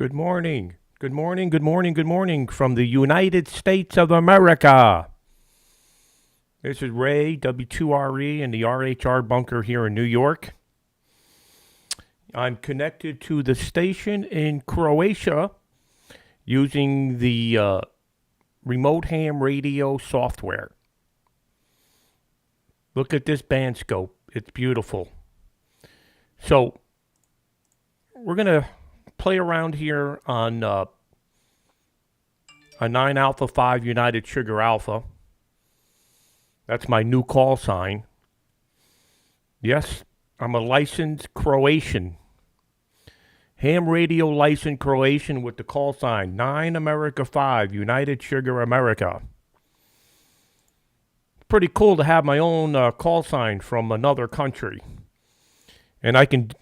Good morning. Good morning, good morning, good morning from the United States of America. This is Ray, W2RE, in the RHR bunker here in New York. I'm connected to the station in Croatia using the remote ham radio software. Look at this band scope. It's beautiful. So, we're going to play around here on a 9A5 United Sugar Alpha. That's my new call sign. Yes, I'm a licensed Croatian. Ham radio licensed Croatian with the call sign 9A5 United Sugar America. Pretty cool to have my own call sign from another country. And I can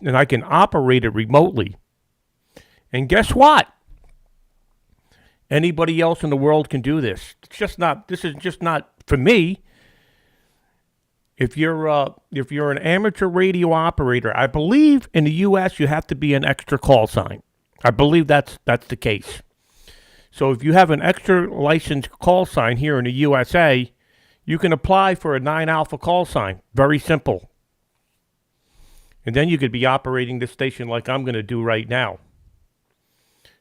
operate it remotely. And guess what? Anybody else in the world can do this. This is just not for me. If you're an amateur radio operator, I believe in the U.S. you have to be an extra call sign. I believe that's the case. So if you have an extra licensed call sign here in the USA, you can apply for a 9A call sign. Very simple. And then you could be operating this station like I'm going to do right now.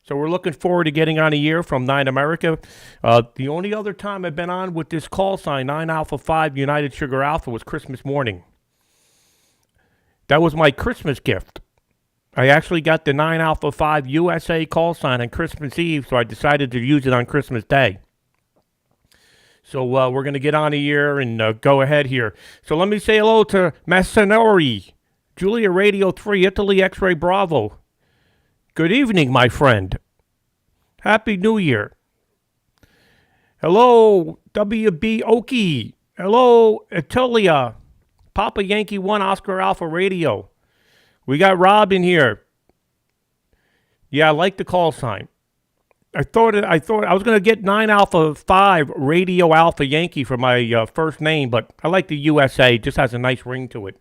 So we're looking forward to getting on a year from 9 America. The only other time I've been on with this call sign, 9A5 United Sugar Alpha, was Christmas morning. That was my Christmas gift. I actually got the 9A5 USA call sign on Christmas Eve, so I decided to use it on Christmas Day. So we're going to get on a year and go ahead here. So let me say hello to Massanori, Julia Radio 3, Italy X-Ray Bravo. Good evening, my friend. Happy New Year. Hello, WB Okie. Hello, Italia. Papa Yankee 1 Oscar Alpha Radio. We got Rob in here. Yeah, I like the call sign. I thought I was going to get 9A5 Radio Alpha Yankee for my first name, but I like the USA. It just has a nice ring to it.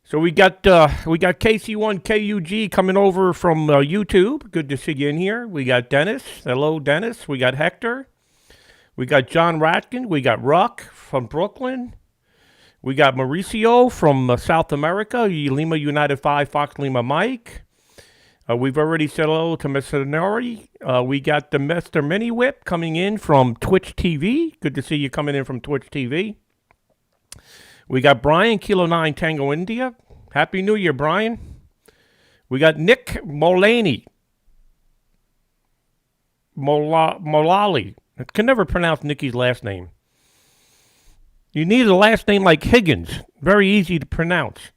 So we got KC1 KUG coming over from YouTube. Good to see you in here. We got Dennis. Hello, Dennis. We got Hector. We got John Ratkin. We got Ruck from Brooklyn. We got Mauricio from South America. Lima United 5 Fox Lima Mike. We've already said hello to Mr. Nori. We got the Mr. Mini Whip coming in from Twitch TV. Good to see you coming in from Twitch TV. We got Brian, Kilo 9 Tango India. Happy New Year, Brian. We got Nick Molani. Molali. I can never pronounce Nicky's last name. You need a last name like Higgins. Very easy to pronounce.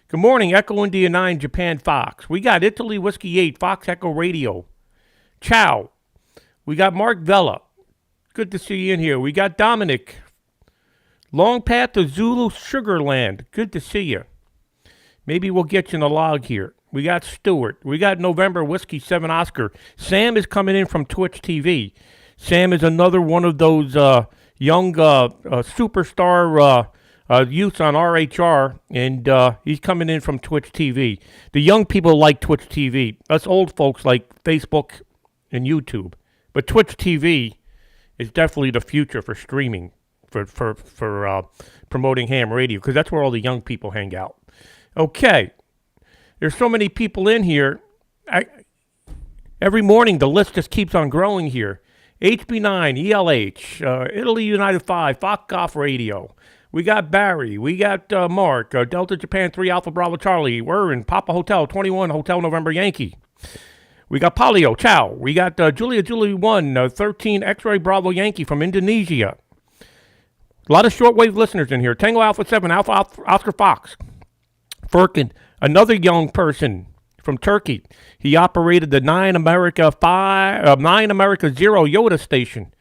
Good morning, Echo India 9 Japan Fox. We got Italy Whiskey 8 Fox Echo Radio. Ciao. We got Mark Vella. Good to see you in here. We got Dominic. Long Path to Zulu Sugarland. Good to see you. Maybe we'll get you in a log here. We got Stewart. We got November Whiskey 7 Oscar. Sam is coming in from Twitch TV. Sam is another one of those young superstar youths on RHR, and he's coming in from Twitch TV. The young people like Twitch TV. Us old folks like Facebook and YouTube. But Twitch TV is definitely the future for streaming. For promoting ham radio, because that's where all the young people hang out. Okay, there's so many people in here. Every morning the list just keeps on growing here. HB9, ELH, Italy United 5, Fox Golf Radio. We got Barry. We got Mark, Delta Japan 3 Alpha Bravo Charlie. We're in Papa Hotel 21 Hotel November Yankee. We got Polio, Chow. We got Julia 1, 13 X-Ray Bravo Yankee from Indonesia. A lot of shortwave listeners in here. Tango Alpha 7, Alpha Oscar Fox. Furkin, another young person from Turkey. He operated the 9 America 0 Yoda station.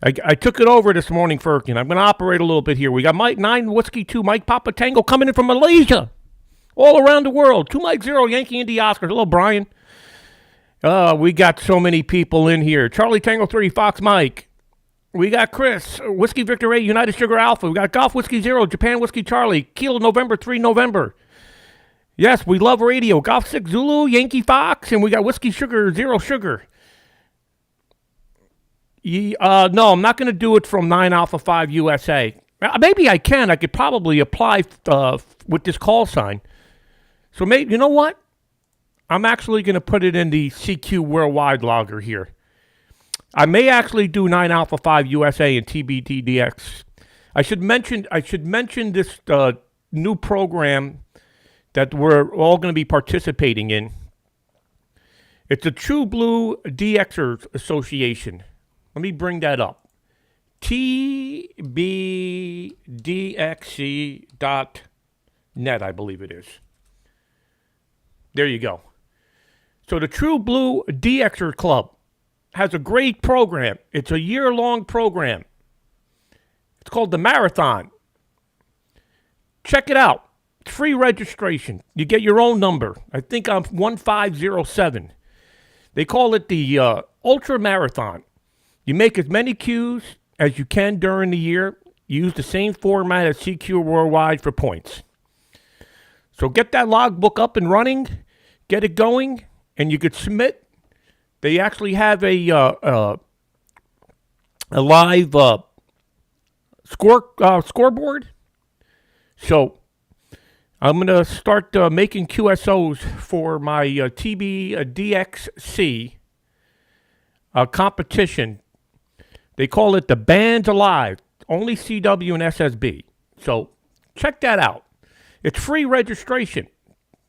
I took it over this morning, Furkin. I'm going to operate a little bit here. We got Mike 9 Whiskey 2, Mike Papa Tango coming in from Malaysia. All around the world. 2 Mike 0, Yankee Indy Oscar. Hello, Brian. We got so many people in here. Charlie Tango 3, Fox Mike. We got Chris, Whiskey Victor 8, United Sugar Alpha. We got Golf Whiskey 0, Japan Whiskey Charlie, Kilo November 3 November. Yes, we love radio. Golf 6 Zulu, Yankee Fox, and we got Whiskey Sugar, Zero Sugar. No, I'm not going to do it from 9A5USA. Maybe I can. I could probably apply with this call sign. So maybe, you know what? I'm actually going to put it in the CQ Worldwide logger here. I may actually do 9A5USA and TBTDX. I should mention this new program that we're all going to be participating in. It's the True Blue DXers Association. Let me bring that up. TBDXC.net, I believe it is. There you go. So the True Blue DXer Club has a great program. It's a year-long program. It's called the Marathon. Check it out. It's free registration. You get your own number. I think I'm 1507. They call it the Ultra Marathon. You make as many cues as you can during the year. Use the same format as CQ Worldwide for points. So get that logbook up and running. Get it going, and you could submit. They actually have a live scoreboard. So I'm going to start making QSOs for my TBDXC competition. They call it the Bands Alive, only CW and SSB. So check that out. It's free registration.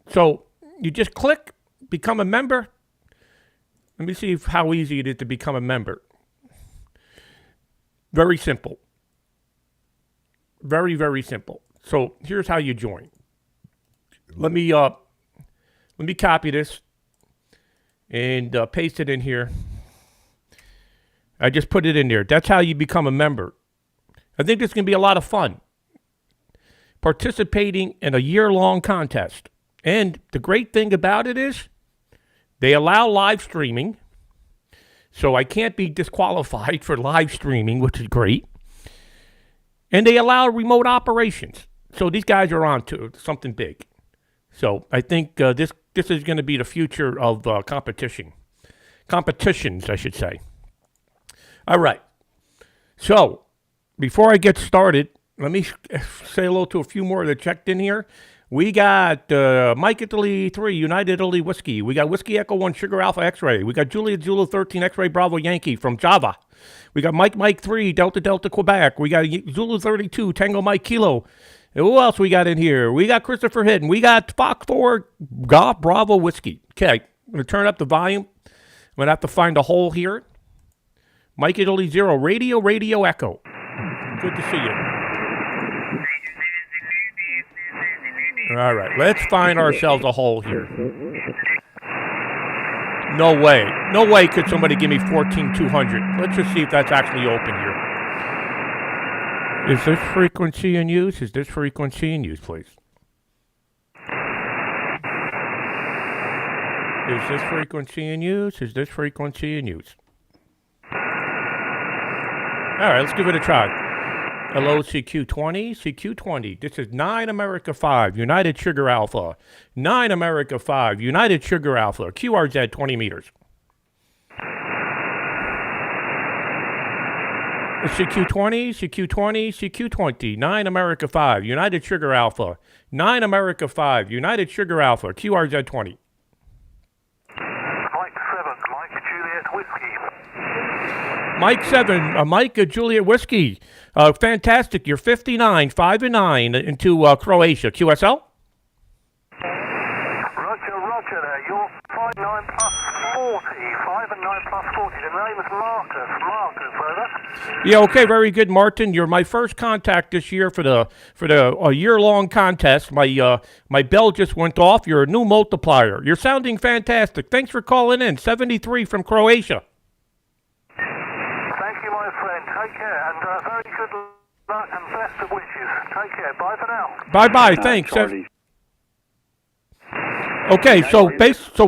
So you just click, become a member. Let me see how easy it is to become a member. Very simple. Very, very simple. So here's how you join. Let me copy this and paste it in here. I just put it in there. That's how you become a member. I think this is going to be a lot of fun. Participating in a year-long contest. And the great thing about it is they allow live streaming. So I can't be disqualified for live streaming, which is great. And they allow remote operations. So these guys are on to something big. So I think this is going to be the future of competitions, I should say. All right. So before I get started, let me say hello to a few more that checked in here. We got Mike Italy 3, United Italy Whiskey. We got Whiskey Echo 1, Sugar Alpha X-Ray. We got Juliet Zulu 13, X-Ray Bravo Yankee from Java. We got Mike 3, Delta Delta Quebec. We got Zulu 32, Tango Mike Kilo. And who else we got in here? We got Christopher Hidden. We got Fox 4, Golf Bravo Whiskey. Okay, I'm going to turn up the volume. I'm going to have to find a hole here. Mike Italy 0, Radio Echo. Good to see you. All right, let's find ourselves a hole here. No way. No way could somebody give me 14,200. Let's just see if that's actually open here. Is this frequency in use? Is this frequency in use, please? Is this frequency in use? Is this frequency in use? All right, let's give it a try. Hello, CQ20, CQ20. This is 9 America 5, United Sugar Alpha. 9 America 5, United Sugar Alpha. QRZ 20 meters. CQ20, CQ20, CQ20. 9 America 5, United Sugar Alpha. 9 America 5, United Sugar Alpha. QRZ 20. Mike 7, Mike Juliet Whiskey. Fantastic. You're 59, 5-9 into Croatia. QSL? Roger there. You're 5-9 plus 40. 5-9 plus 40. The name is Marcus. Marcus, over. Yeah, okay, very good, Martin. You're my first contact this year for the year-long contest. My bell just went off. You're a new multiplier. You're sounding fantastic. Thanks for calling in. 73 from Croatia. Take care, and very good luck and best of wishes. Take care. Bye for now. Bye-bye. Thanks. Okay, so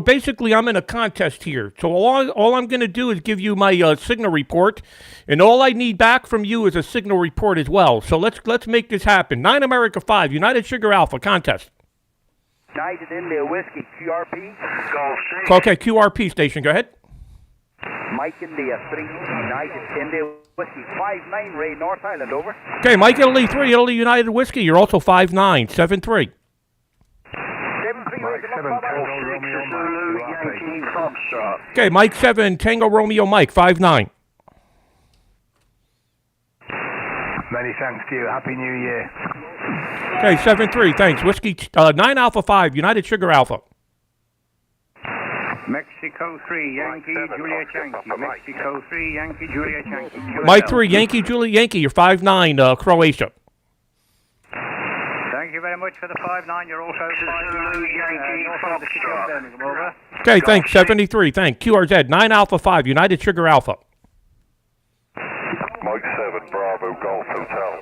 basically I'm in a contest here. So all I'm going to do is give you my signal report, and all I need back from you is a signal report as well. So let's make this happen. 9 America 5, United Sugar Alpha contest. United India Whiskey, QRP. Golf 6. Okay, QRP station, go ahead. Mike India 3, United India Whiskey, 59 Ray, North Island, over. Okay, Mike Italy 3, Italy United Whiskey. You're also 5973. 73 Ray, Mike 7, Golf 6, Zulu, Yankee, Foxtrot. Okay, Mike 7, Tango Romeo Mike, 59. Many thanks to you. Happy New Year. Okay, 73, thanks. Whiskey 9 Alpha 5, United Sugar Alpha. Mexico 3, Yankee, Juliet Yankee. Mexico 3, Yankee, Juliet Yankee. Mike 3, Yankee, Juliet Yankee. You're 59, Croatia. Thank you very much for the 5-9. You're also 5-9. Yankee, Foxtrot. Over. Okay, thanks. 73, thanks. QRZ 9 Alpha 5, United Sugar Alpha. Mike 7, Bravo, Golf Hotel.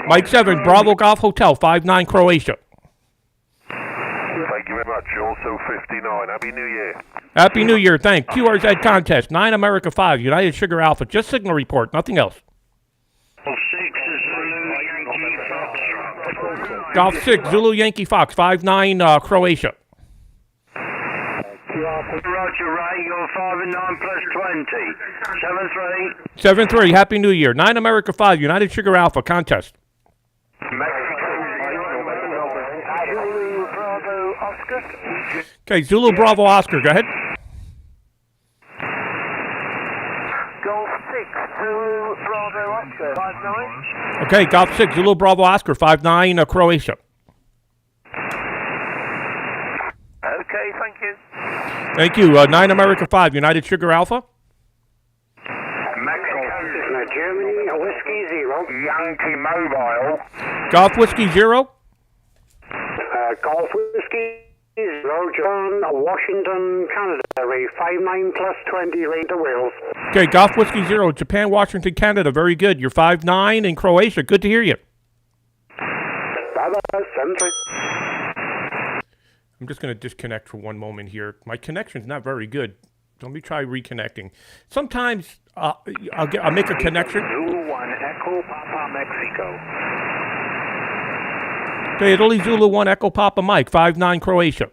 Mike 7, Bravo Golf Hotel, 59 Croatia. Thank you very much. You're also 59. Happy New Year. Happy New Year, thanks. QRZ contest, 9 America 5, United Sugar Alpha. Just signal report, nothing else. Golf 6, Zulu, Yankee, Foxtrot. Golf 6, Zulu Yankee Fox, 59 Croatia. Roger, Ray, you're 5 and 9 plus 20. 7-3. 73, Happy New Year. 9 America 5, United Sugar Alpha contest. Zulu, Bravo, Oscar. Okay, Zulu Bravo Oscar, go ahead. Golf 6, Zulu, Bravo, Oscar. 5-9. Okay, Golf 6, Zulu Bravo Oscar, 59 Croatia. Okay, thank you. Thank you. 9 America 5, United Sugar Alpha. Mexico, Germany, Whiskey 0. Yankee Mobile. Golf Whiskey 0. Golf Whiskey 0. John, Washington, Canada. Ray 59 plus 20. Ray to Wales. Okay, Golf Whiskey 0, Japan, Washington, Canada. Very good. You're 59 in Croatia. Good to hear you. Bye-bye. 7-3. I'm just going to disconnect for one moment here. My connection's not very good. Let me try reconnecting. Sometimes I'll make a connection. Zulu 1, Echo Papa, Mexico. Okay, Italy Zulu 1, Echo Papa Mike, 59 Croatia.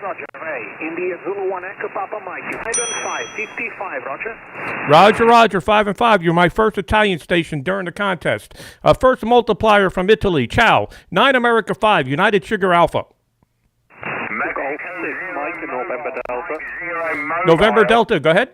Roger, Ray. India Zulu 1, Echo Papa, Mike. 5 55, Roger. Roger, 5 and 5. You're my first Italian station during the contest. First multiplier from Italy. Ciao. 9 America 5, United Sugar Alpha. Golf 6, Mike, November Delta. November Delta, go ahead.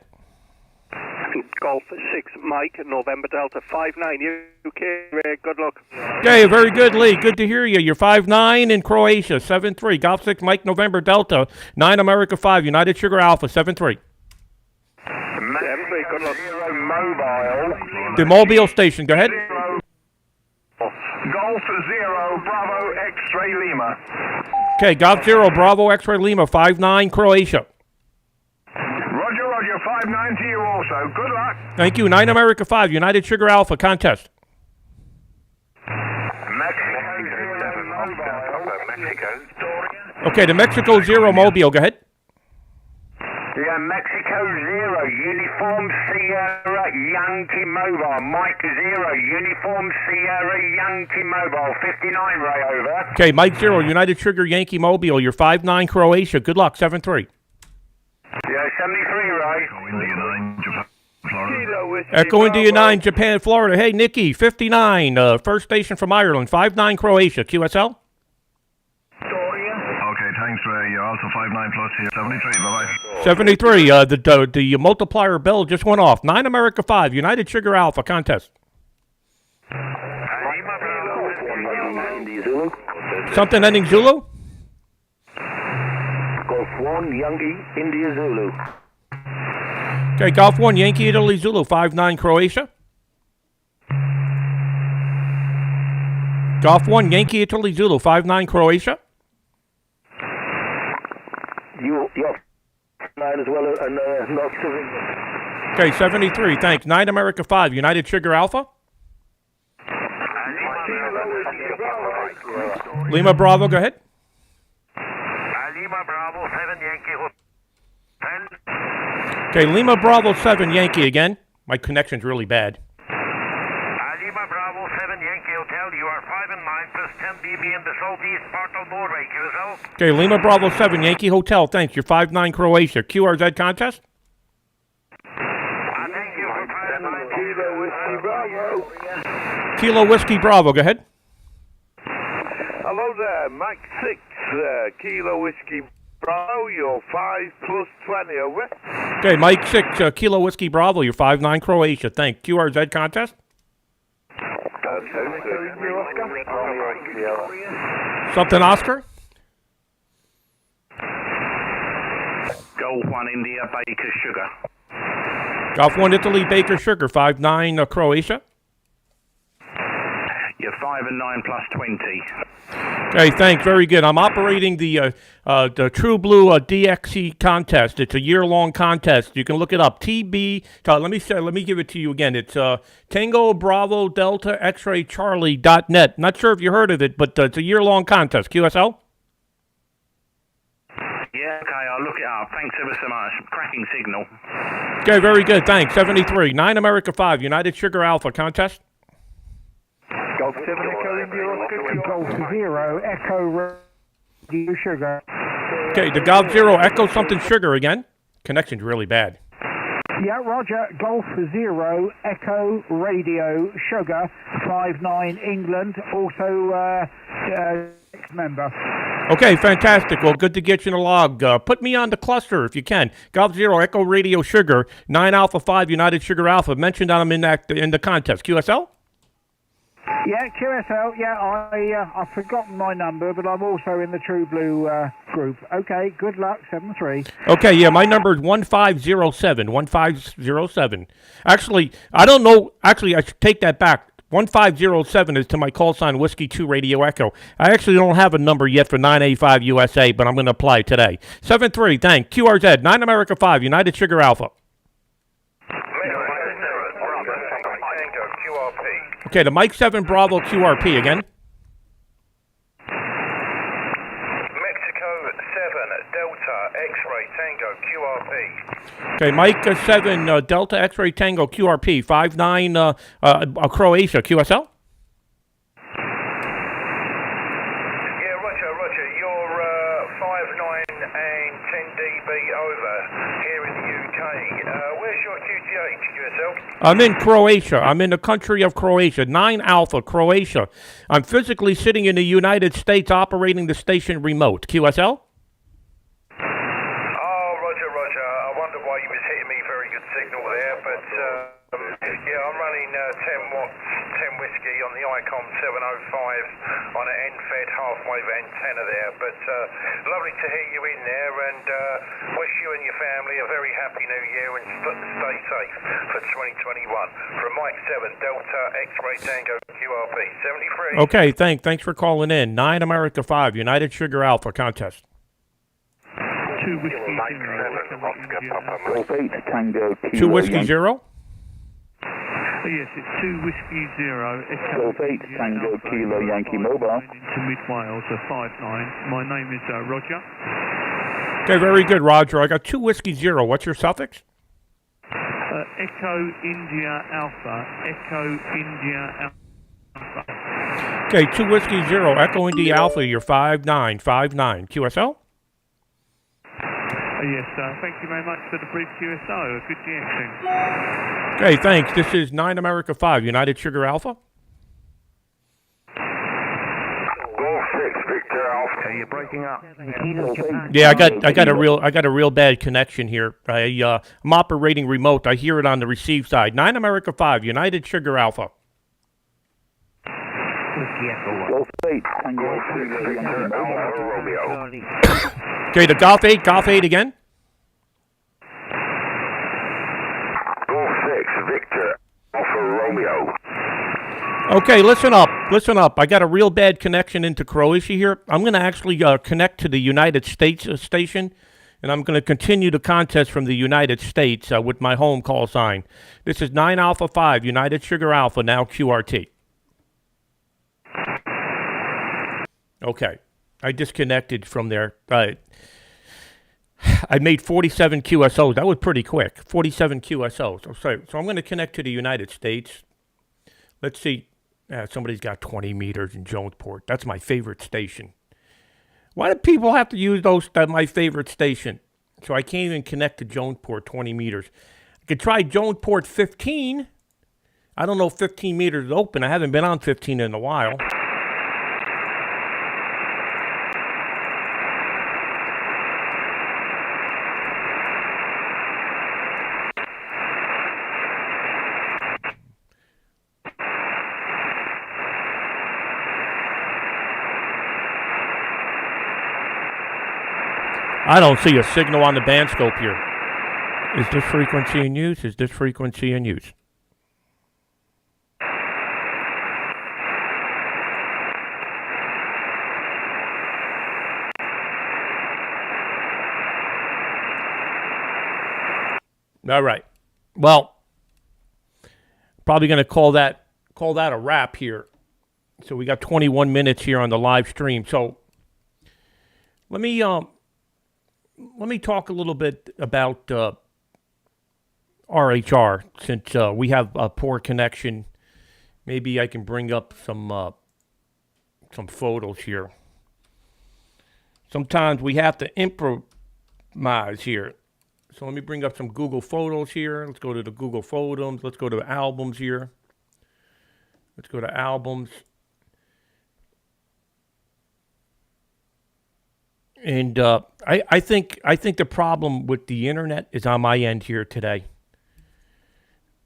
Golf 6, Mike, November Delta. 5-9, UK, Ray. Good luck. Okay, very good, Lee. Good to hear you. You're 5-9 in Croatia, 7-3. Golf 6, Mike, November Delta. 9 America 5, United Sugar Alpha, 7-3. 7-3, good luck. Mobile. The Mobile station, go ahead. Golf 0, Bravo, X-Ray Lima. Okay, Golf 0, Bravo, X-Ray Lima, 5-9 Croatia. Roger, 5-9 to you also. Good luck. Thank you. 9 America 5, United Sugar Alpha contest. Mexico. Okay, the Mexico 0 Mobile, go ahead. Yeah, Mexico 0, Uniform Sierra Yankee Mobile. Mike 0, Uniform Sierra Yankee Mobile. 59, Ray, over. Okay, Mike 0, United Sugar Yankee Mobile. You're 5-9 Croatia. Good luck, 7-3. Yeah, 73, Ray. Echo India 9, Japan, Florida. Hey, Nikki, 59, first station from Ireland. 5-9 Croatia. QSL? Okay, thanks, Ray. You're also 5-9 plus here. 73, bye-bye. 73, the multiplier bell just went off. 9 America 5, United Sugar Alpha contest. Something ending Zulu? Golf 1, Yankee, India Zulu. Okay, Golf 1, Yankee, Italy, Zulu, 5-9 Croatia. Golf 1, Yankee, Italy, Zulu, 5-9 Croatia. You're 9 as well, and North England. Okay, 73, thanks. 9 America 5, United Sugar Alpha. Lima Bravo, go ahead. Lima Bravo 7 Yankee 10. Okay, Lima Bravo 7 Yankee again. My connection's really bad. Lima Bravo 7 Yankee Hotel, you are 5 and 9 plus 10dB in the southeast part of Norway, QSL. Okay, Lima Bravo 7, Yankee Hotel, thanks. You're 5-9 Croatia. QRZ contest? Thank you for 5-9 Kilo Whiskey Bravo. Kilo Whiskey Bravo, go ahead. Hello there, Mike 6, Kilo Whiskey Bravo, you're 5 plus 20, over. Okay, Mike 6, Kilo Whiskey Bravo, you're 5-9 Croatia. Thanks. QRZ contest? Something, Oscar? Golf 1 India, Baker Sugar. Golf 1 Italy, Baker Sugar, 5-9 Croatia. You're 5 and 9 plus 20. Okay, thanks. Very good. I'm operating the True Blue DXC contest. It's a year-long contest. You can look it up. TB. Let me give it to you again. It's Tango Bravo Delta X-Ray Charlie.net. Not sure if you heard of it, but it's a year-long contest. QSL. Yeah, okay, I'll look it up. Thanks ever so much. Cracking signal. Okay, very good. Thanks. 73. 9 America 5 United Sugar Alpha contest. Golf 7 Echo India Oscar. Golf 0 Echo Radio Sugar. Okay, the Golf 0 Echo something Sugar again. Connection's really bad. Yeah, Roger. Golf 0 Echo Radio Sugar. 5-9 England. Also member. Okay, fantastic. Well, good to get you in the log. Put me on the cluster if you can. Golf 0 Echo Radio Sugar. 9 Alpha 5 United Sugar Alpha. Mentioned I'm in the contest. QSL? Yeah, QSL. Yeah, I've forgotten my number, but I'm also in the True Blue group. Okay, good luck. 7-3. Okay, yeah, my number is 1507. 1507. Actually, I don't know. Actually, I should take that back. 1507 is to my call sign Whiskey 2 Radio Echo. I actually don't have a number yet for 9A5USA, but I'm going to apply today. 7-3, thanks. QRZ, 9 America 5, United Sugar Alpha. Okay, the Mike 7 Bravo QRP again. Mexico 7 Delta X-Ray Tango QRP. Okay, Mike 7 Delta X-Ray Tango QRP. 5-9 Croatia. QSL? Yeah, Roger. You're 5-9 and 10 dB over here in the UK. Where's your QTH, QSL? I'm in Croatia. I'm in the country of Croatia. 9 Alpha, Croatia. I'm physically sitting in the United States operating the station remote. QSL? Oh, Roger. I wonder why you was hitting me. Very good signal there, but yeah, I'm running 10 watts, 10 whiskey on the ICOM 705 on an end-fed half-wave antenna there, but lovely to hear you in there, and wish you and your family a very happy new year and stay safe for 2021. From Mike 7 Delta X-Ray Tango QRP 73. Okay, thanks for calling in. 9 America 5 United Sugar Alpha contest. 2 Whiskey 0. 2 Whiskey 0? Yes, it's 2 Whiskey 0. Golf 8 Tango Kilo Yankee Mobile. To Mid Wales, 5-9. My name is Roger. Okay, very good, Roger. I got 2 Whiskey 0. What's your suffix? Echo India Alpha. Echo India Alpha. Okay, 2 Whiskey 0. Echo India Alpha. You're 5-9. QSL? Yes, thank you very much for the brief QSO. Good DXing. Okay, thanks. This is 9 America 5 United Sugar Alpha. Golf 6 Victor Alpha. You're breaking up. Yeah, I got a real bad connection here. I'm operating remote. I hear it on the receive side. 9 America 5 United Sugar Alpha. Golf 8 Tango Kilo Yankee Mobile. Romeo. Okay, the Golf 8 again. Golf 6 Victor Alpha Romeo. Okay, listen up. I got a real bad connection into Croatia here. I'm going to actually connect to the United States station, and I'm going to continue the contest from the United States with my home call sign. This is 9 Alpha 5 United Sugar Alpha, now QRT. Okay, I disconnected from there. I made 47 QSOs. That was pretty quick. 47 QSOs. So I'm going to connect to the United States. Let's see. Somebody's got 20 meters in Jonesport. That's my favorite station. Why do people have to use my favorite station? So I can't even connect to Jonesport 20 meters. I could try Jonesport 15. I don't know if 15 meters is open. I haven't been on 15 in a while. I don't see a signal on the band scope here. Is this frequency in use? Is this frequency in use? All right. Well, probably going to call that a wrap here. So we got 21 minutes here on the live stream. So let me talk a little bit about RHR, since we have a poor connection. Maybe I can bring up some photos here. Sometimes we have to improvise here. So let me bring up some Google Photos here. Let's go to the Google Photos. Let's go to albums here. Let's go to albums. And I think the problem with the internet is on my end here today.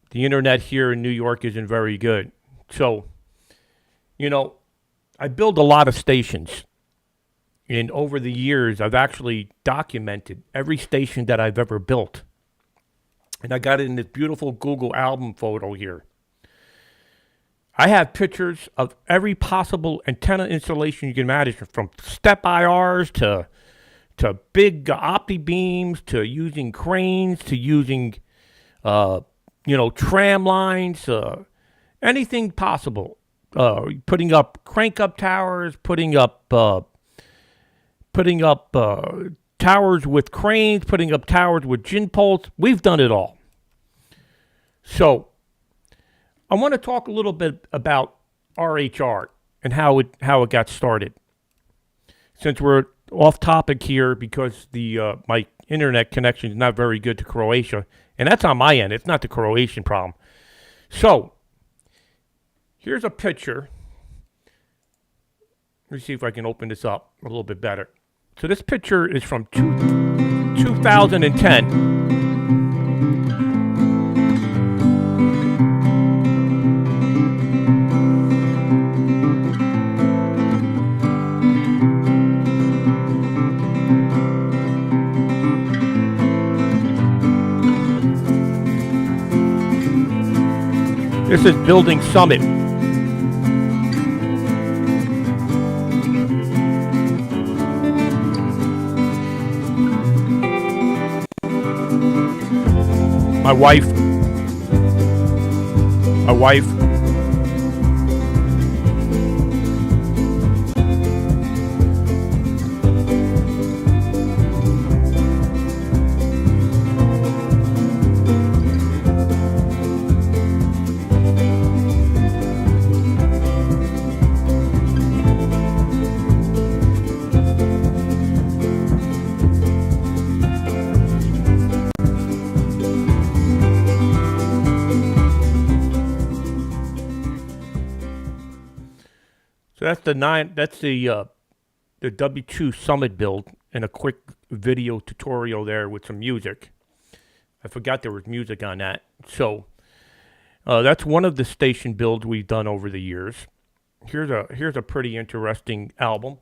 The internet here in New York isn't very good. So, I build a lot of stations. And over the years, I've actually documented every station that I've ever built. And I got it in this beautiful Google album photo here. I have pictures of every possible antenna installation you can imagine, from step IRs to big opti beams, to using cranes, to using tram lines, anything possible. Putting up crank up towers, putting up towers with cranes, putting up towers with gin poles. We've done it all. So I want to talk a little bit about RHR and how it got started. Since we're off topic here, because my internet connection is not very good to Croatia, and that's on my end. It's not the Croatian problem. So here's a picture. Let me see if I can open this up a little bit better. So this picture is from 2010. This is Building Summit. My wife. That's the W2 Summit build, and a quick video tutorial there with some music. I forgot there was music on that. So that's one of the station builds we've done over the years. Here's a pretty interesting album.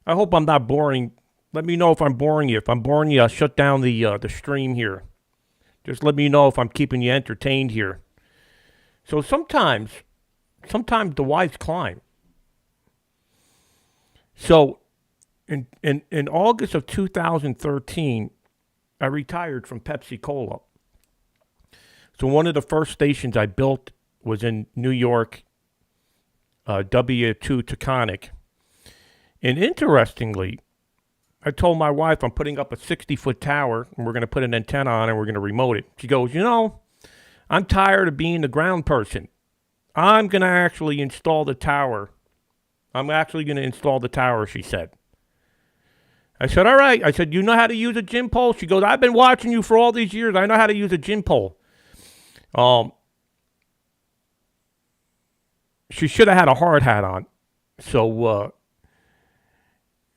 I hope I'm not boring. Let me know if I'm boring you. If I'm boring you, I'll shut down the stream here. Just let me know if I'm keeping you entertained here. So sometimes the wives climb. So in August of 2013, I retired from Pepsi Cola. So one of the first stations I built was in New York, W2 Taconic. And interestingly, I told my wife I'm putting up a 60-foot tower, and we're going to put an antenna on it, and we're going to remote it. She goes, I'm tired of being the ground person. I'm going to actually install the tower. I'm actually going to install the tower, she said. I said, all right. I said, you know how to use a gym pole? She goes, I've been watching you for all these years. I know how to use a gym pole. She should have had a hard hat on. So,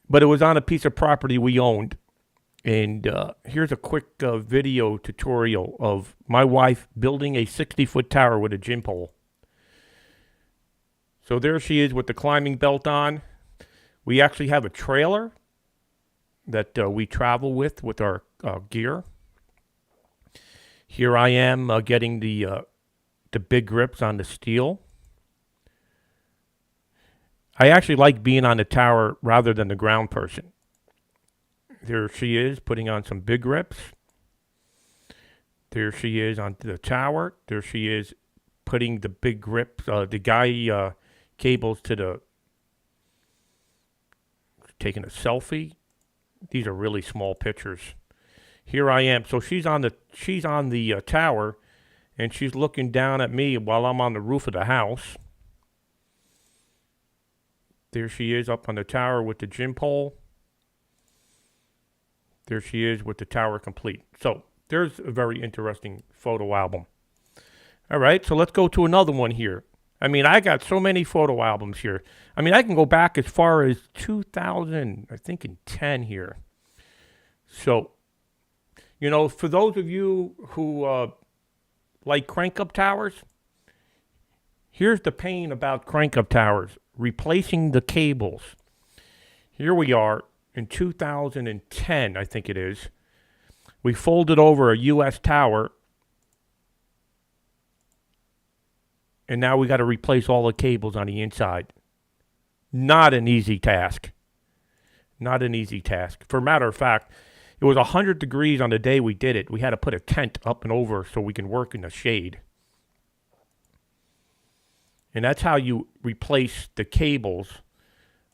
but it was on a piece of property we owned. And here's a quick video tutorial of my wife building a 60-foot tower with a gym pole. So there she is with the climbing belt on. We actually have a trailer that we travel with our gear. Here I am getting the big grips on the steel. I actually like being on the tower rather than the ground person. There she is putting on some big grips. There she is on the tower. There she is putting the big grips, the guy cables to the, taking a selfie. These are really small pictures. Here I am. So she's on the tower, and she's looking down at me while I'm on the roof of the house. There she is up on the tower with the gym pole. There she is with the tower complete. So there's a very interesting photo album. All right, so let's go to another one here. I mean, I got so many photo albums here. I mean, I can go back as far as 2000, I think in 10 here. So, you know, for those of you who like crank-up towers, here's the pain about crank-up towers, replacing the cables. Here we are in 2010, I think it is. We folded over a U.S. tower, and now we got to replace all the cables on the inside. Not an easy task. Not an easy task. For a matter of fact, it was 100 degrees on the day we did it. We had to put a tent up and over so we can work in the shade. And that's how you replace the cables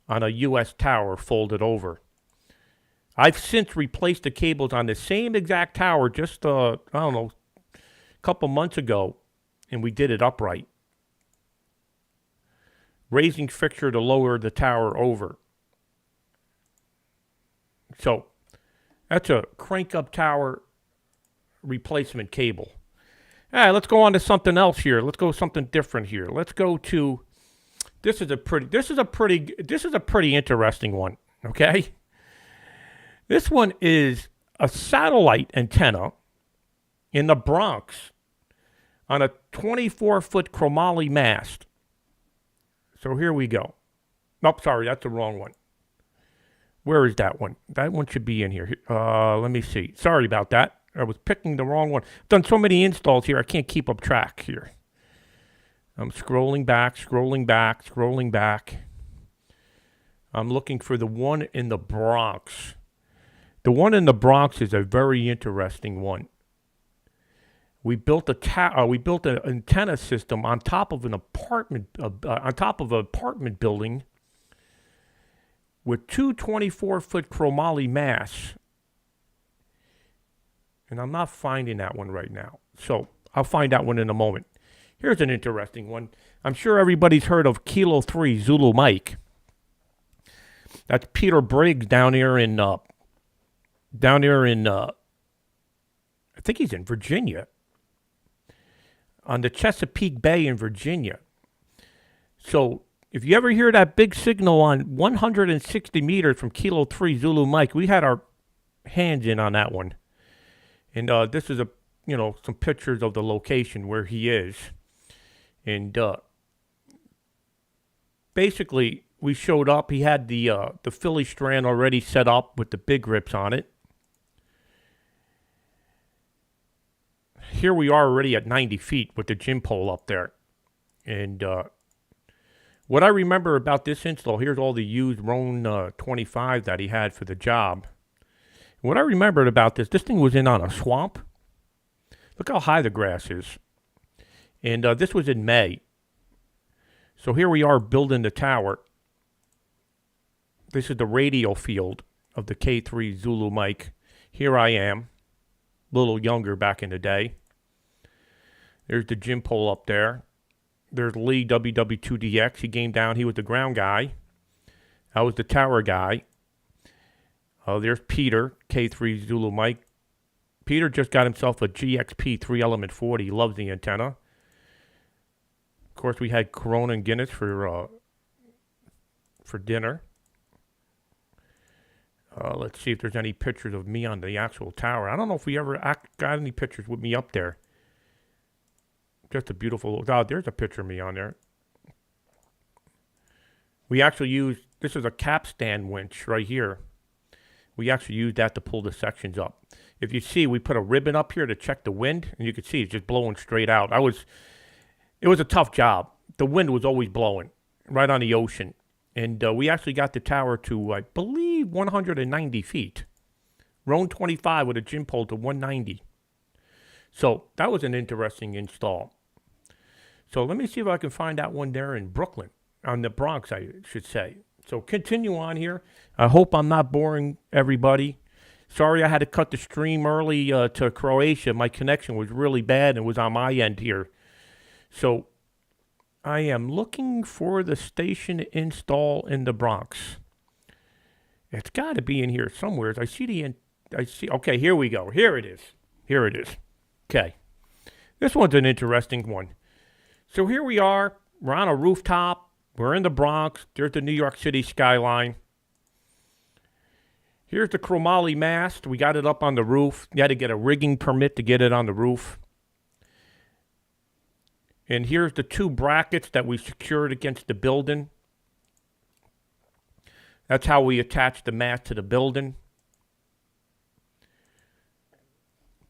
on a U.S. tower folded over. I've since replaced the cables on the same exact tower just, I don't know, a couple months ago, and we did it upright. Raising fixture to lower the tower over. So, that's a crank-up tower replacement cable. All right, let's go on to something else here. Let's go something different here. Let's go to, this is a pretty interesting one, okay? This one is a satellite antenna in the Bronx on a 24-foot chromoly mast. So here we go. Nope, sorry, that's the wrong one. Where is that one? That one should be in here. Let me see. Sorry about that. I was picking the wrong one. I've done so many installs here, I can't keep up track here. I'm scrolling back, scrolling back, scrolling back. I'm looking for the one in the Bronx. The one in the Bronx is a very interesting one. We built an antenna system on top of an apartment building with two 24-foot chromoly masts. And I'm not finding that one right now. So I'll find that one in a moment. Here's an interesting one. I'm sure everybody's heard of Kilo 3 Zulu Mike. That's Peter Briggs down here in I think he's in Virginia. On the Chesapeake Bay in Virginia. So if you ever hear that big signal on 160 meters from Kilo 3 Zulu Mike, we had our hands in on that one. And this is some pictures of the location where he is. And basically, we showed up. He had the Philly strand already set up with the big grips on it. Here we are already at 90 feet with the gym pole up there. And what I remember about this install, here's all the used Roan 25 that he had for the job. What I remembered about this thing was in on a swamp. Look how high the grass is. And this was in May. So here we are building the tower. This is the radio field of the K3 Zulu Mike. Here I am, a little younger back in the day. There's the gym pole up there. There's Lee, WW2DX. He came down. He was the ground guy. I was the tower guy. There's Peter, K3 Zulu Mike. Peter just got himself a Gxp 3-element 40. He loves the antenna. Of course, we had Corona and Guinness for dinner. Let's see if there's any pictures of me on the actual tower. I don't know if we ever got any pictures with me up there. Just a beautiful... Oh, there's a picture of me on there. We actually used... This is a capstan winch right here. We actually used that to pull the sections up. If you see, we put a ribbon up here to check the wind, and you can see it's just blowing straight out. It was a tough job. The wind was always blowing right on the ocean. And we actually got the tower to, I believe, 190 feet. Roan 25 with a gym pole to 190. So that was an interesting install. So let me see if I can find that one there in Brooklyn, on the Bronx, I should say. So continue on here. I hope I'm not boring everybody. Sorry I had to cut the stream early to Croatia. My connection was really bad and was on my end here. So I am looking for the station install in the Bronx. It's got to be in here somewhere. I see okay, here we go. Here it is. Okay. This one's an interesting one. So here we are. We're on a rooftop. We're in the Bronx. There's the New York City skyline. Here's the chromoly mast. We got it up on the roof. You had to get a rigging permit to get it on the roof. And here's the two brackets that we secured against the building. That's how we attach the mast to the building.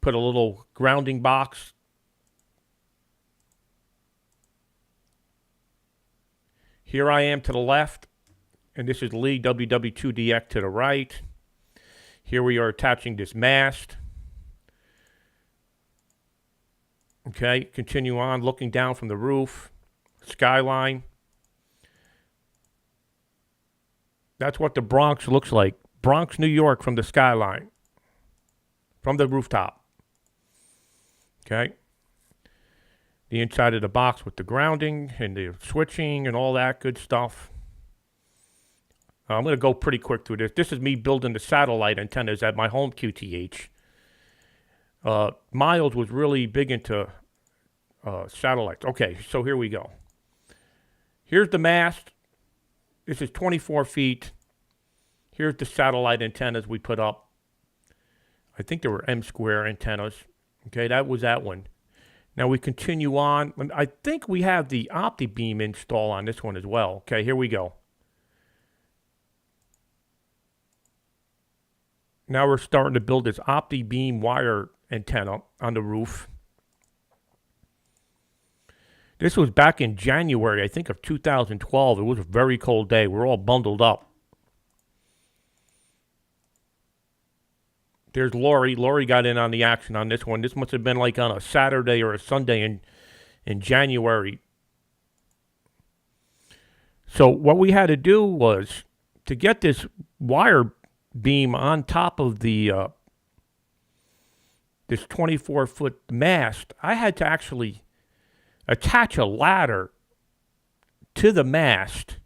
Put a little grounding box. Here I am to the left, and this is Lee WW2DX to the right. Here we are attaching this mast. Okay, continue on, looking down from the roof, skyline. That's what the Bronx looks like. Bronx, New York from the skyline, from the rooftop. Okay. The inside of the box with the grounding and the switching and all that good stuff. I'm going to go pretty quick through this. This is me building the satellite antennas at my home QTH. Miles was really big into satellites. Okay, so here we go. Here's the mast. This is 24 feet. Here's the satellite antennas we put up. I think they were M-square antennas. Okay, that was that one. Now we continue on. I think we have the OptiBeam install on this one as well. Okay, here we go. Now we're starting to build this OptiBeam wire antenna on the roof. This was back in January, I think, of 2012. It was a very cold day. We're all bundled up. There's Lori. Lori got in on the action on this one. This must have been like on a Saturday or a Sunday in January. So what we had to do was to get this wire beam on top of the this 24-foot mast, I had to actually attach a ladder to the mast.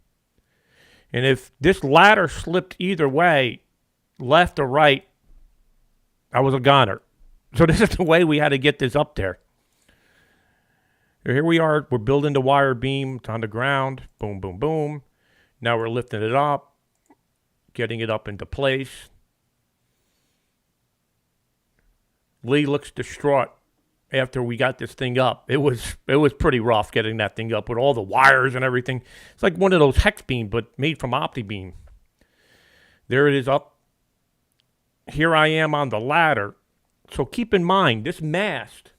And if this ladder slipped either way, left or right, I was a goner. So this is the way we had to get this up there. Here we are. We're building the wire beam. It's on the ground. Boom, boom, boom. Now we're lifting it up, getting it up into place. Lee looks distraught after we got this thing up. It was pretty rough getting that thing up with all the wires and everything. It's like one of those hex beams, but made from OptiBeam. There it is up. Here I am on the ladder. So keep in mind, this mast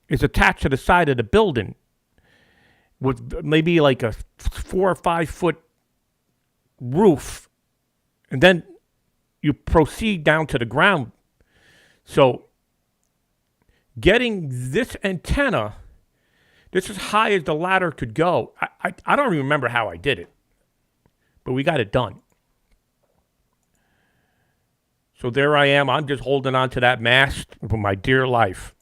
is attached to the side of the building with maybe like a 4 or 5 foot roof. And then you proceed down to the ground. So getting this antenna, this is as high as the ladder could go. I don't even remember how I did it, but we got it done. So there I am. I'm just holding on to that mast for my dear life.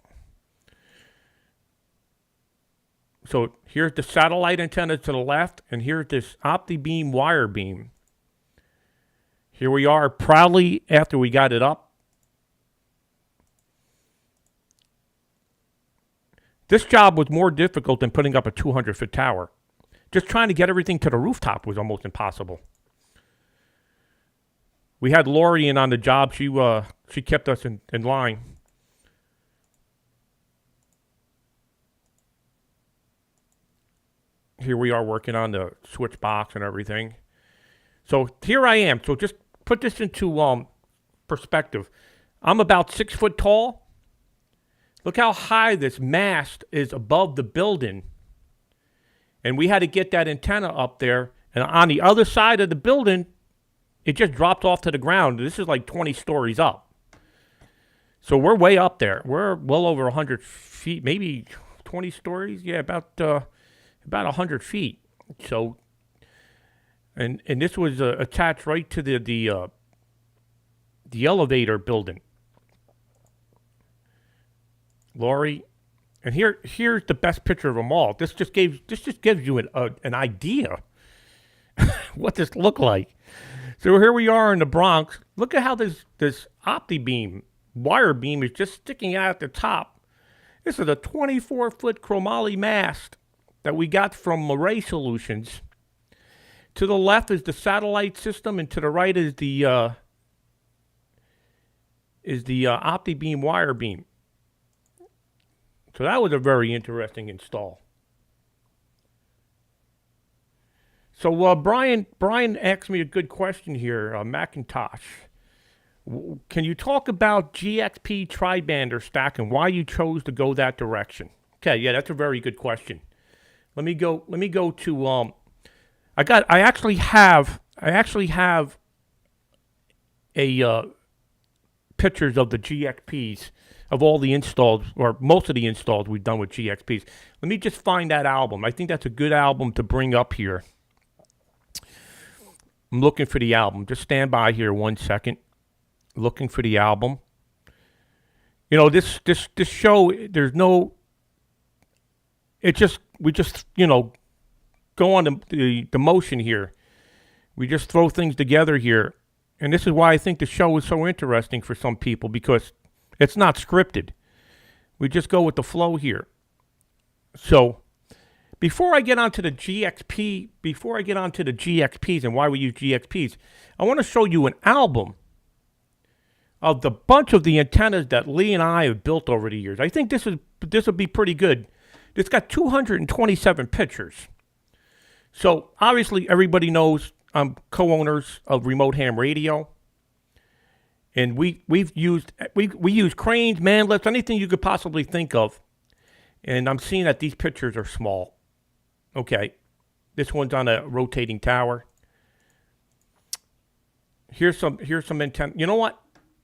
So here's the satellite antenna to the left, and here's this OptiBeam wire beam. Here we are proudly after we got it up. This job was more difficult than putting up a 200-foot tower. Just trying to get everything to the rooftop was almost impossible. We had Lori in on the job. She kept us in line. Here we are working on the switch box and everything. So here I am. So just put this into perspective. I'm about 6 foot tall. Look how high this mast is above the building. And we had to get that antenna up there. And on the other side of the building, it just dropped off to the ground. This is like 20 stories up. So we're way up there. We're well over 100 feet, maybe 20 stories. Yeah, about 100 feet. So, and this was attached right to the elevator building. Lori, and here's the best picture of them all. This just gives you an idea what this looked like. So here we are in the Bronx. Look at how this OptiBeam wire beam is just sticking out at the top. This is a 24-foot chromoly mast that we got from Array Solutions. To the left is the satellite system, and to the right is the OptiBeam wire beam. So that was a very interesting install. So Brian asked me a good question here, Macintosh. Can you talk about Gxp tri-bander stack and why you chose to go that direction? Okay, yeah, that's a very good question. Let me go to I actually have a pictures of the GXPs of all the installs, or most of the installs we've done with GXPs. Let me just find that album. I think that's a good album to bring up here. I'm looking for the album. Just stand by here 1 second. Looking for the album. You know, this show, there's no, we just go on the motion here. We just throw things together here. And this is why I think the show is so interesting for some people, because it's not scripted. We just go with the flow here. So before I get onto the GXPs and why we use GXPs, I want to show you an album of the bunch of the antennas that Lee and I have built over the years. I think this will be pretty good. It's got 227 pictures. So obviously everybody knows I'm co-owners of Remote Ham Radio. And we use cranes, manlets, anything you could possibly think of. And I'm seeing that these pictures are small. Okay, this one's on a rotating tower. Here's some antenna. You know what?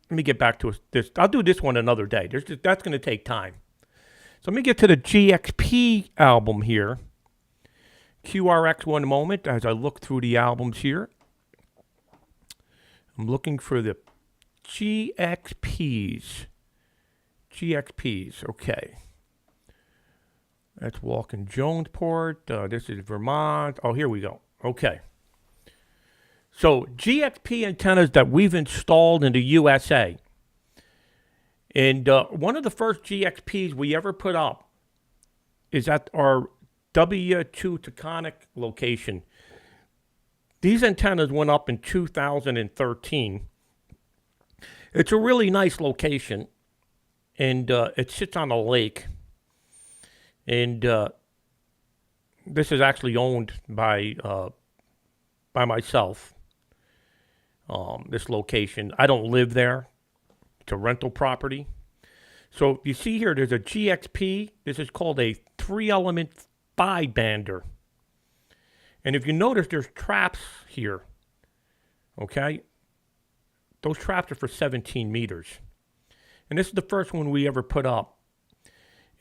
Let me get back to this. I'll do this one another day. That's going to take time. So let me get to the GXP album here. QRX 1 moment as I look through the albums here. I'm looking for the GXPs. Okay. That's Walking Jonesport. This is Vermont. Oh, here we go. Okay. So GXP antennas that we've installed in the USA. And one of the first GXPs we ever put up is at our W2 Taconic location. These antennas went up in 2013. It's a really nice location, and it sits on a lake. And this is actually owned by myself. This location, I don't live there. It's a rental property. So you see here, there's a GXP. This is called a 3-element 5-bander. And if you notice, there's traps here. Okay? Those traps are for 17 meters. And this is the first one we ever put up.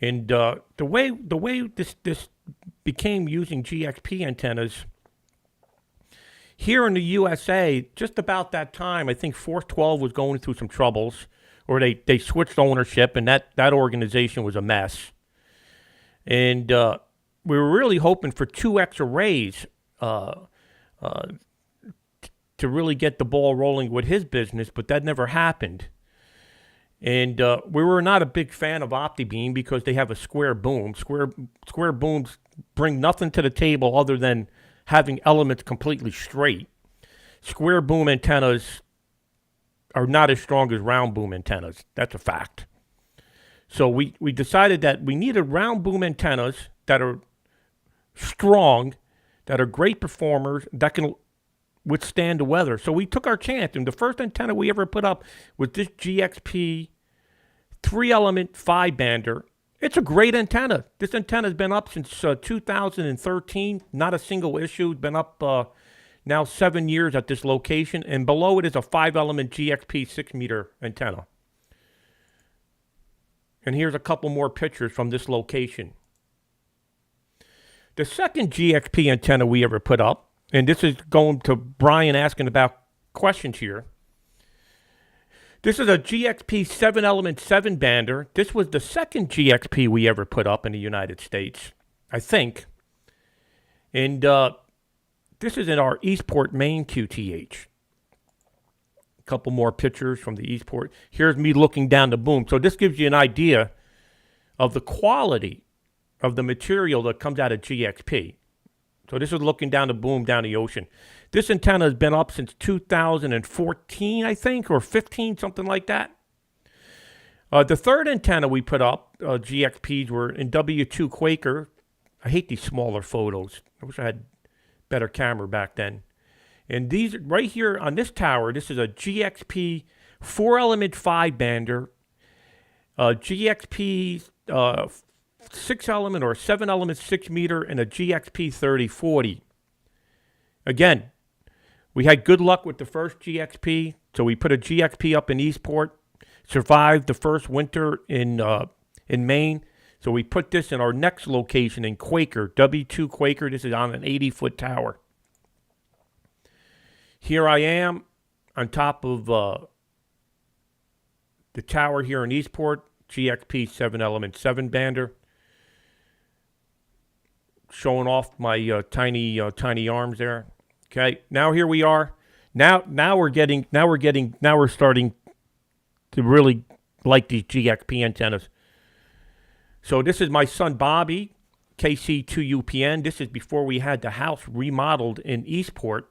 And the way this became using GXP antennas, here in the USA, just about that time, I think 412 was going through some troubles, or they switched ownership, and that organization was a mess. And we were really hoping for 2X arrays to really get the ball rolling with his business, but that never happened. And we were not a big fan of OptiBeam because they have a square boom. Square booms bring nothing to the table other than having elements completely straight. Square boom antennas are not as strong as round boom antennas. That's a fact. So we decided that we needed round boom antennas that are strong, that are great performers, that can withstand the weather. So we took our chance, and the first antenna we ever put up was this Gxp 3-element 5-bander. It's a great antenna. This antenna's been up since 2013. Not a single issue. It's been up now 7 years at this location, and below it is a 5-element Gxp 6-meter antenna. And here's a couple more pictures from this location. The second Gxp antenna we ever put up, and this is going to Brian asking about questions here. This is a Gxp 7-element 7-bander. This was the second Gxp we ever put up in the United States, I think. And this is in our Eastport, Maine QTH. A couple more pictures from the Eastport. Here's me looking down the boom. So this gives you an idea of the quality of the material that comes out of Gxp. So this is looking down the boom, down the ocean. This antenna has been up since 2014, I think, or 15, something like that. The third antenna we put up, GXPs, were in W2 Quaker. I hate these smaller photos. I wish I had better camera back then. And these, right here on this tower, this is a GXP 4-element 5-bander, GXP 6-element or 7-element 6-meter, and a Gxp 3040. Again, we had good luck with the first Gxp, so we put a Gxp up in Eastport, survived the first winter in Maine, so we put this in our next location in Quaker, W2 Quaker. This is on an 80-foot tower. Here I am on top of the tower here in Eastport, Gxp 7-element 7-bander. Showing off my tiny arms there. Okay, now here we are. Now we're starting to really like these Gxp antennas. So this is my son Bobby, KC2UPN. This is before we had the house remodeled in Eastport,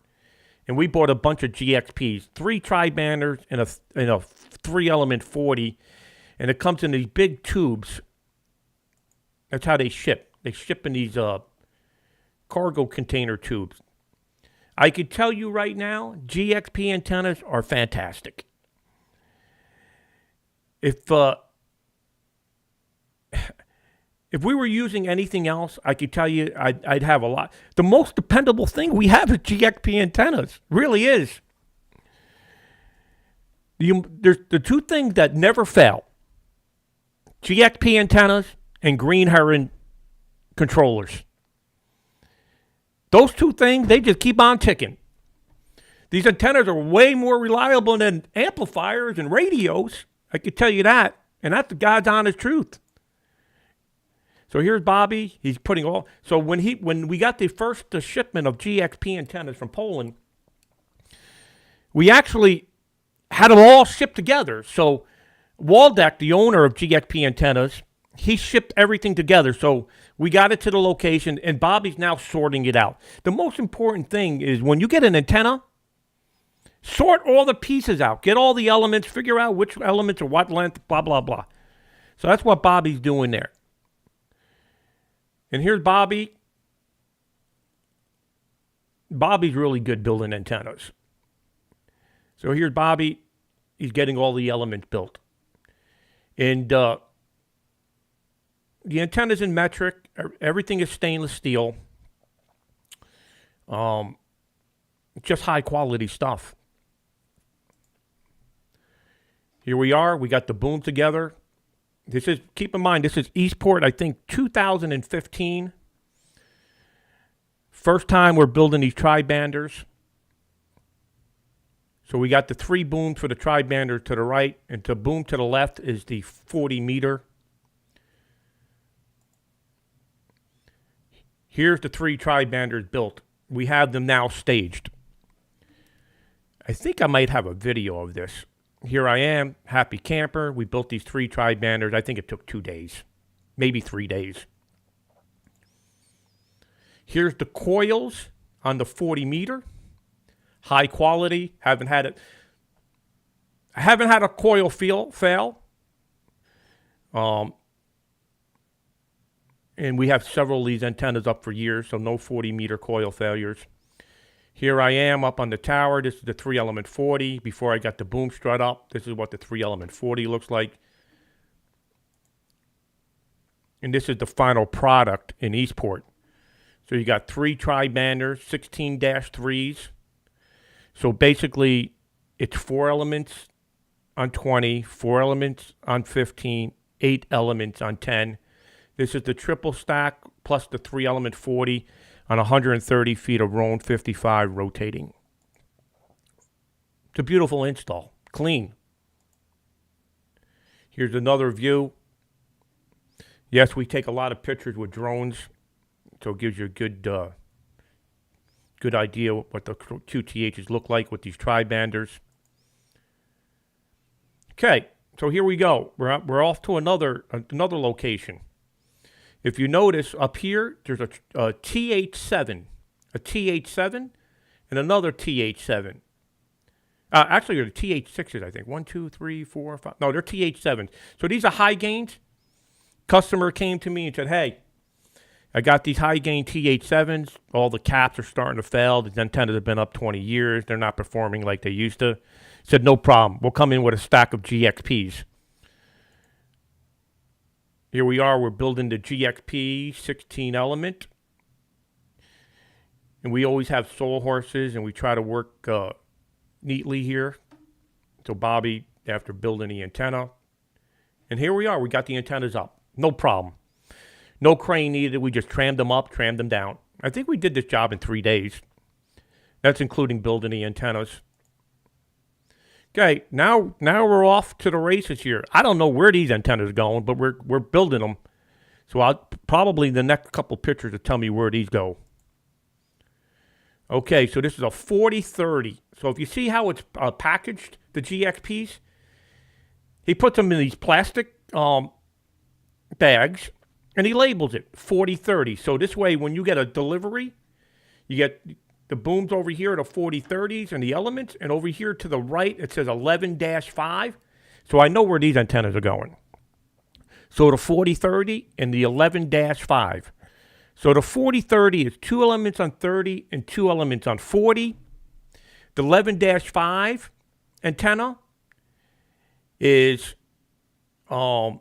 and we bought a bunch of Gxps, 3 tri-banders and a 3-element 40, and it comes in these big tubes. That's how they ship. They ship in these cargo container tubes. I can tell you right now, Gxp antennas are fantastic. If we were using anything else, I could tell you I'd have a lot. The most dependable thing we have is Gxp antennas. Really is. There's the two things that never fail. Gxp antennas and green heron controllers. Those two things, they just keep on ticking. These antennas are way more reliable than amplifiers and radios. I can tell you that. And that's the God's honest truth. So here's Bobby. He's putting all... So when we got the first shipment of Gxp antennas from Poland, we actually had them all shipped together. So Waldeck, the owner of Gxp antennas, he shipped everything together. So we got it to the location, and Bobby's now sorting it out. The most important thing is when you get an antenna, sort all the pieces out. Get all the elements, figure out which elements are what length, blah, blah, blah. So that's what Bobby's doing there. And here's Bobby. Bobby's really good building antennas. So here's Bobby. He's getting all the elements built. And the antenna's in metric. Everything is stainless steel. Just high quality stuff. Here we are. We got the boom together. Keep in mind, this is Eastport, I think 2015. First time we're building these tri-banders. So we got the 3 booms for the tri-bander to the right, and the boom to the left is the 40 meter. Here's the 3 tri-banders built. We have them now staged. I think I might have a video of this. Here I am, happy camper. We built these 3 tri-banders. I think it took 2 days, maybe 3 days. Here's the coils on the 40 meter. High quality. I haven't had a coil fail. And we have several of these antennas up for years, so no 40 meter coil failures. Here I am up on the tower. This is the 3-element 40. Before I got the boom strut up, this is what the 3-element 40 looks like. And this is the final product in Eastport. So you got 3 tri-banders, 16-3s. So basically, it's 4 elements on 20, 4 elements on 15, 8 elements on 10. This is the triple stack plus the 3-element 40 on 130 feet of Roan 55 rotating. It's a beautiful install, clean. Here's another view. Yes, we take a lot of pictures with drones, so it gives you a good idea what the QTHs look like with these tri-banders. Okay, so here we go. We're off to another location. If you notice up here, there's a TH7, and another TH7. Actually, they're the TH6s, I think. 1, 2, 3, 4, 5. No, they're TH7s. So these are high gains. Customer came to me and said, hey, I got these high gain TH7s. All the caps are starting to fail. The antennas have been up 20 years. They're not performing like they used to. Said, no problem. We'll come in with a stack of GXPs. Here we are. We're building the GXP 16 element. And we always have soul horses, and we try to work neatly here. So Bobby, after building the antenna. And here we are. We got the antennas up. No problem. No crane needed. We just trammed them up, trammed them down. I think we did this job in 3 days. That's including building the antennas. Okay, now we're off to the races here. I don't know where these antennas are going, but we're building them. So I'll probably the next couple pictures will tell me where these go. Okay, so this is a 40-30. So if you see how it's packaged, the GXPs, he puts them in these plastic bags, and he labels it 40-30. So this way, when you get a delivery, you get the booms over here at the 40-30s and the elements, and over here to the right, it says 11-5. So I know where these antennas are going. So the 40-30 and the 11-5. So the 40-30 is 2 elements on 30 and 2 elements on 40. The 11-5 antenna is 5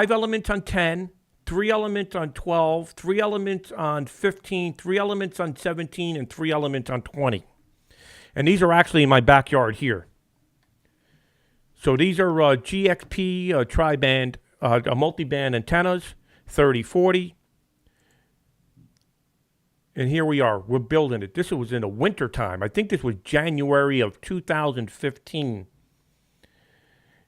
elements on 10, 3 elements on 12, 3 elements on 15, 3 elements on 17, and 3 elements on 20. And these are actually in my backyard here. So these are GXP tri-band, multi-band antennas, 30-40. And here we are. We're building it. This was in the winter time. I think this was January of 2015.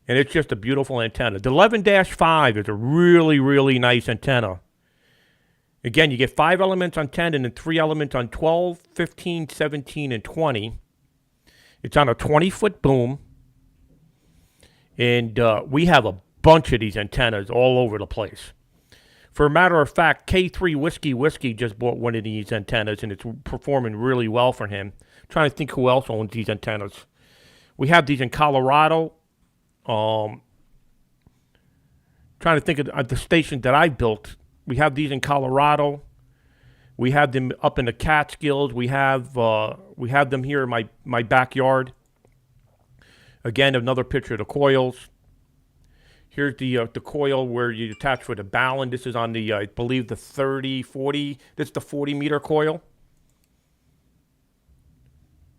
And it's just a beautiful antenna. The 11-5 is a really, really nice antenna. Again, you get 5 elements on 10 and then 3 elements on 12, 15, 17, and 20. It's on a 20-foot boom. And we have a bunch of these antennas all over the place. For a matter of fact, K3 Whiskey just bought one of these antennas, and it's performing really well for him. I'm trying to think who else owns these antennas. We have these in Colorado. Trying to think of the station that I built. We have these in Colorado. We have them up in the Catskills. We have them here in my backyard. Again, another picture of the coils. Here's the coil where you attach for the ballon. This is on the, I believe, the 30-40. This is the 40-meter coil.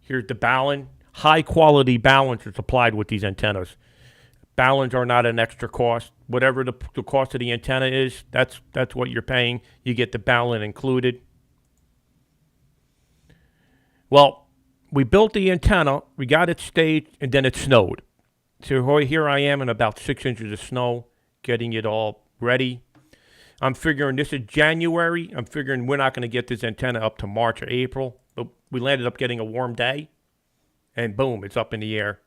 Here's the ballon. High-quality ballons are supplied with these antennas. Ballons are not an extra cost. Whatever the cost of the antenna is, that's what you're paying. You get the ballon included. Well, we built the antenna, we got it staged, and then it snowed. So here I am in about 6 inches of snow, getting it all ready. I'm figuring this is January. I'm figuring we're not going to get this antenna up to March or April. But we landed up getting a warm day, and boom, it's up in the air.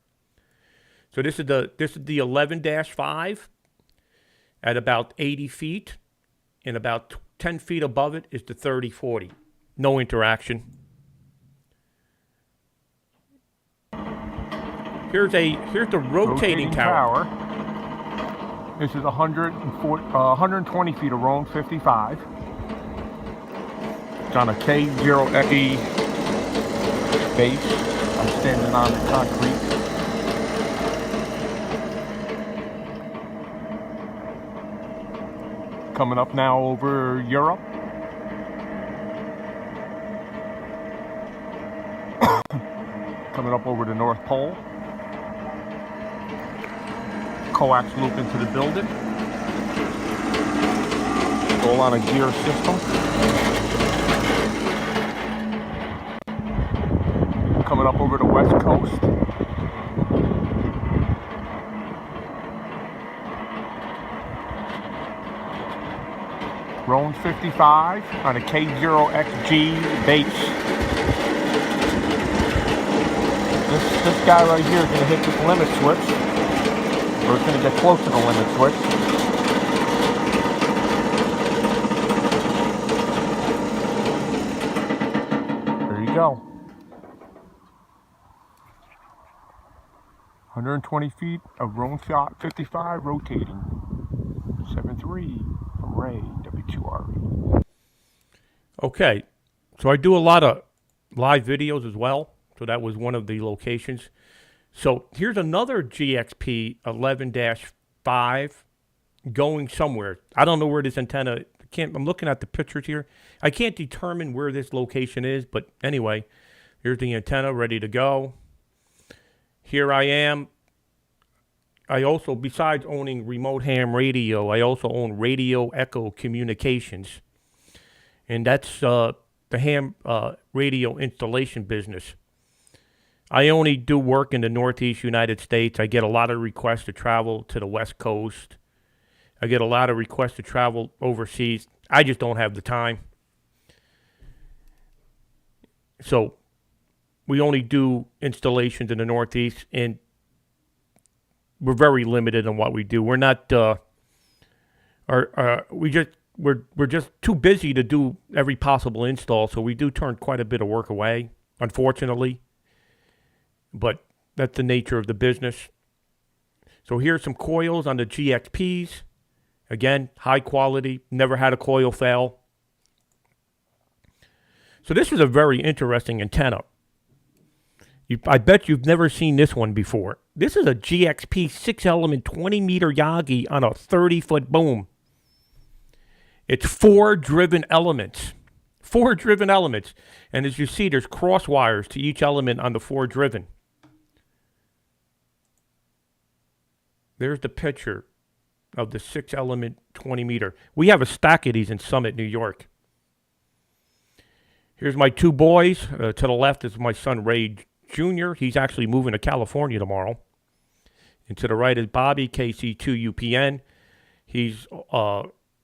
So this is the 11-5 at about 80 feet, and about 10 feet above it is the 30-40. No interaction. Here's the rotating tower. This is 120 feet of Roan 55. It's on a K0XE base. I'm standing on the concrete. Coming up now over Europe. Coming up over the North Pole. Coax loop into the building. All on a gear system. Coming up over the West Coast. Roan 55 on a K0XG base. This guy right here is going to hit this limit switch. Or it's going to get close to the limit switch. There you go. 120 feet of Roan 55 rotating. 7.3 from Ray, W2RE. Okay, so I do a lot of live videos as well. So that was one of the locations. So here's another Gxp 11-5 going somewhere. I don't know where this antenna, I'm looking at the pictures here. I can't determine where this location is, but anyway, here's the antenna ready to go. Here I am. I also, besides owning remote ham radio, I also own Radio Echo Communications. And that's the ham radio installation business. I only do work in the Northeast United States. I get a lot of requests to travel to the West Coast. I get a lot of requests to travel overseas. I just don't have the time. So we only do installations in the Northeast, and we're very limited on what we do. We're not, we're just too busy to do every possible install. So we do turn quite a bit of work away, unfortunately. But that's the nature of the business. So here's some coils on the GXPs. Again, high quality, never had a coil fail. So this is a very interesting antenna. I bet you've never seen this one before. This is a GXP 6-element 20-meter Yagi on a 30-foot boom. It's 4 driven elements. 4 driven elements. And as you see, there's cross wires to each element on the 4 driven. There's the picture of the 6-element 20-meter. We have a stack of these in Summit, New York. Here's my 2 boys. To the left is my son, Ray Jr. He's actually moving to California tomorrow. And to the right is Bobby, KC2UPN. He's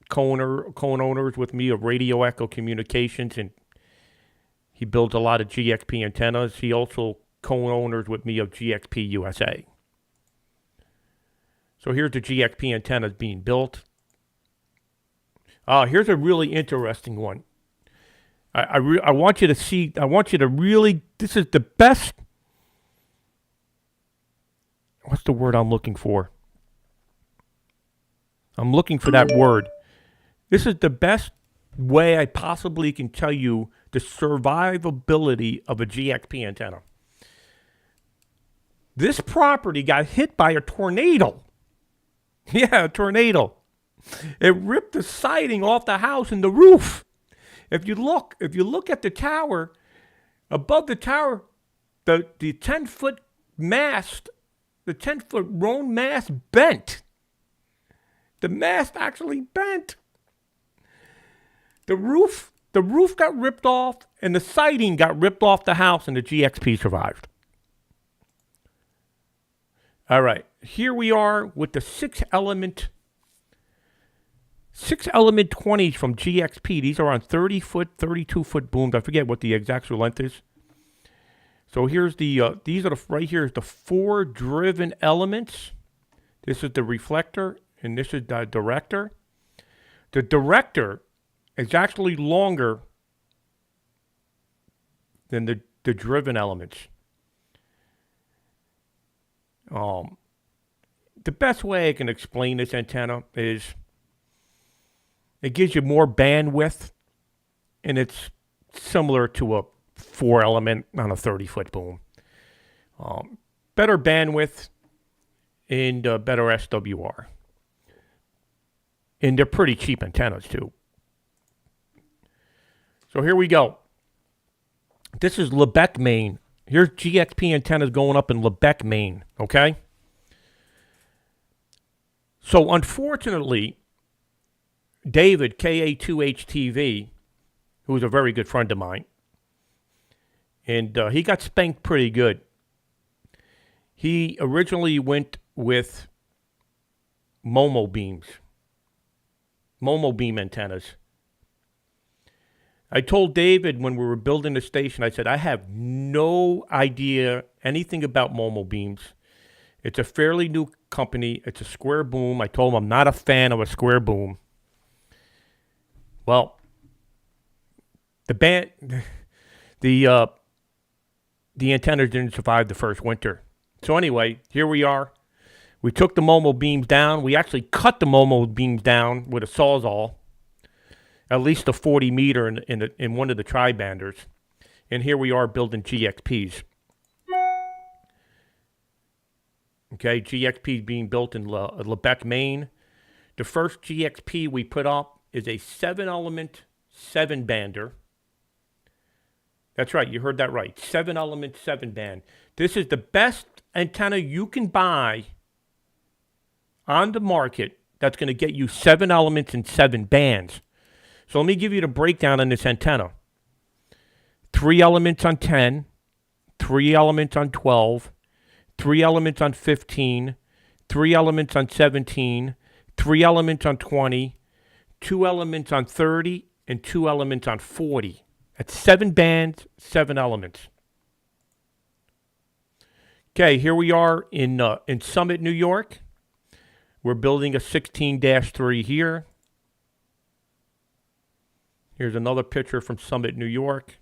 co-owners with me of Radio Echo Communications, and he builds a lot of Gxp antennas. He also co-owners with me of Gxp USA. So here's the Gxp antennas being built. Here's a really interesting one. I want you to see, I want you to really, this is the best, what's the word I'm looking for? I'm looking for that word. This is the best way I possibly can tell you the survivability of a Gxp antenna. This property got hit by a tornado. Yeah, a tornado. It ripped the siding off the house and the roof. If you look at the tower, above the tower, the 10-foot mast, the 10-foot Roan mast bent. The mast actually bent. The roof got ripped off, and the siding got ripped off the house, and the Gxp survived. All right, here we are with the 6-element 6-element 20s from Gxp. These are on 30-foot, 32-foot booms. I forget what the exact length is. So here's the, these are the, right here is the 4 driven elements. This is the reflector, and this is the director. The director is actually longer than the driven elements. The best way I can explain this antenna is it gives you more bandwidth, and it's similar to a 4-element on a 30-foot boom. Better bandwidth and better SWR. And they're pretty cheap antennas, too. So here we go. This is Lebec, Maine. Here's Gxp antennas going up in Lebec, Maine, okay? So unfortunately, David, KA2HTV, who is a very good friend of mine, and he got spanked pretty good. He originally went with Momo beams, Momo beam antennas. I told David when we were building the station, I said, I have no idea anything about Momo beams. It's a fairly new company. It's a square boom. I told him I'm not a fan of a square boom. Well, the antennas didn't survive the first winter. So anyway, here we are. We took the Momo beams down. We actually cut the Momo beams down with a Sawzall, at least a 40 meter in one of the tri-banders. And here we are building GXPs. Okay, GXP being built in Lebec, Maine. The first GXP we put up is a 7-element 7-bander. That's right, you heard that right. 7-element 7-band. This is the best antenna you can buy on the market that's going to get you 7 elements and 7 bands. So let me give you the breakdown on this antenna. 3 elements on 10, 3 elements on 12, 3 elements on 15, 3 elements on 17, 3 elements on 20, 2 elements on 30, and 2 elements on 40. That's 7 bands, 7 elements. Okay, here we are in Summit, New York. We're building a 16-3 here. Here's another picture from Summit, New York.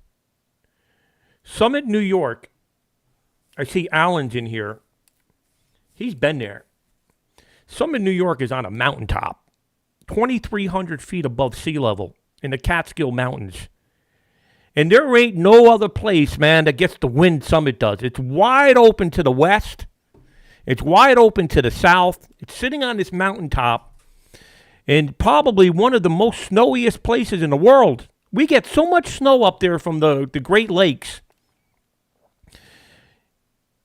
Summit, New York. I see Alan's in here. He's been there. Summit, New York is on a mountaintop, 2,300 feet above sea level in the Catskill Mountains. And there ain't no other place, man, that gets the wind Summit does. It's wide open to the west. It's wide open to the south. It's sitting on this mountaintop. And probably one of the most snowiest places in the world. We get so much snow up there from the Great Lakes.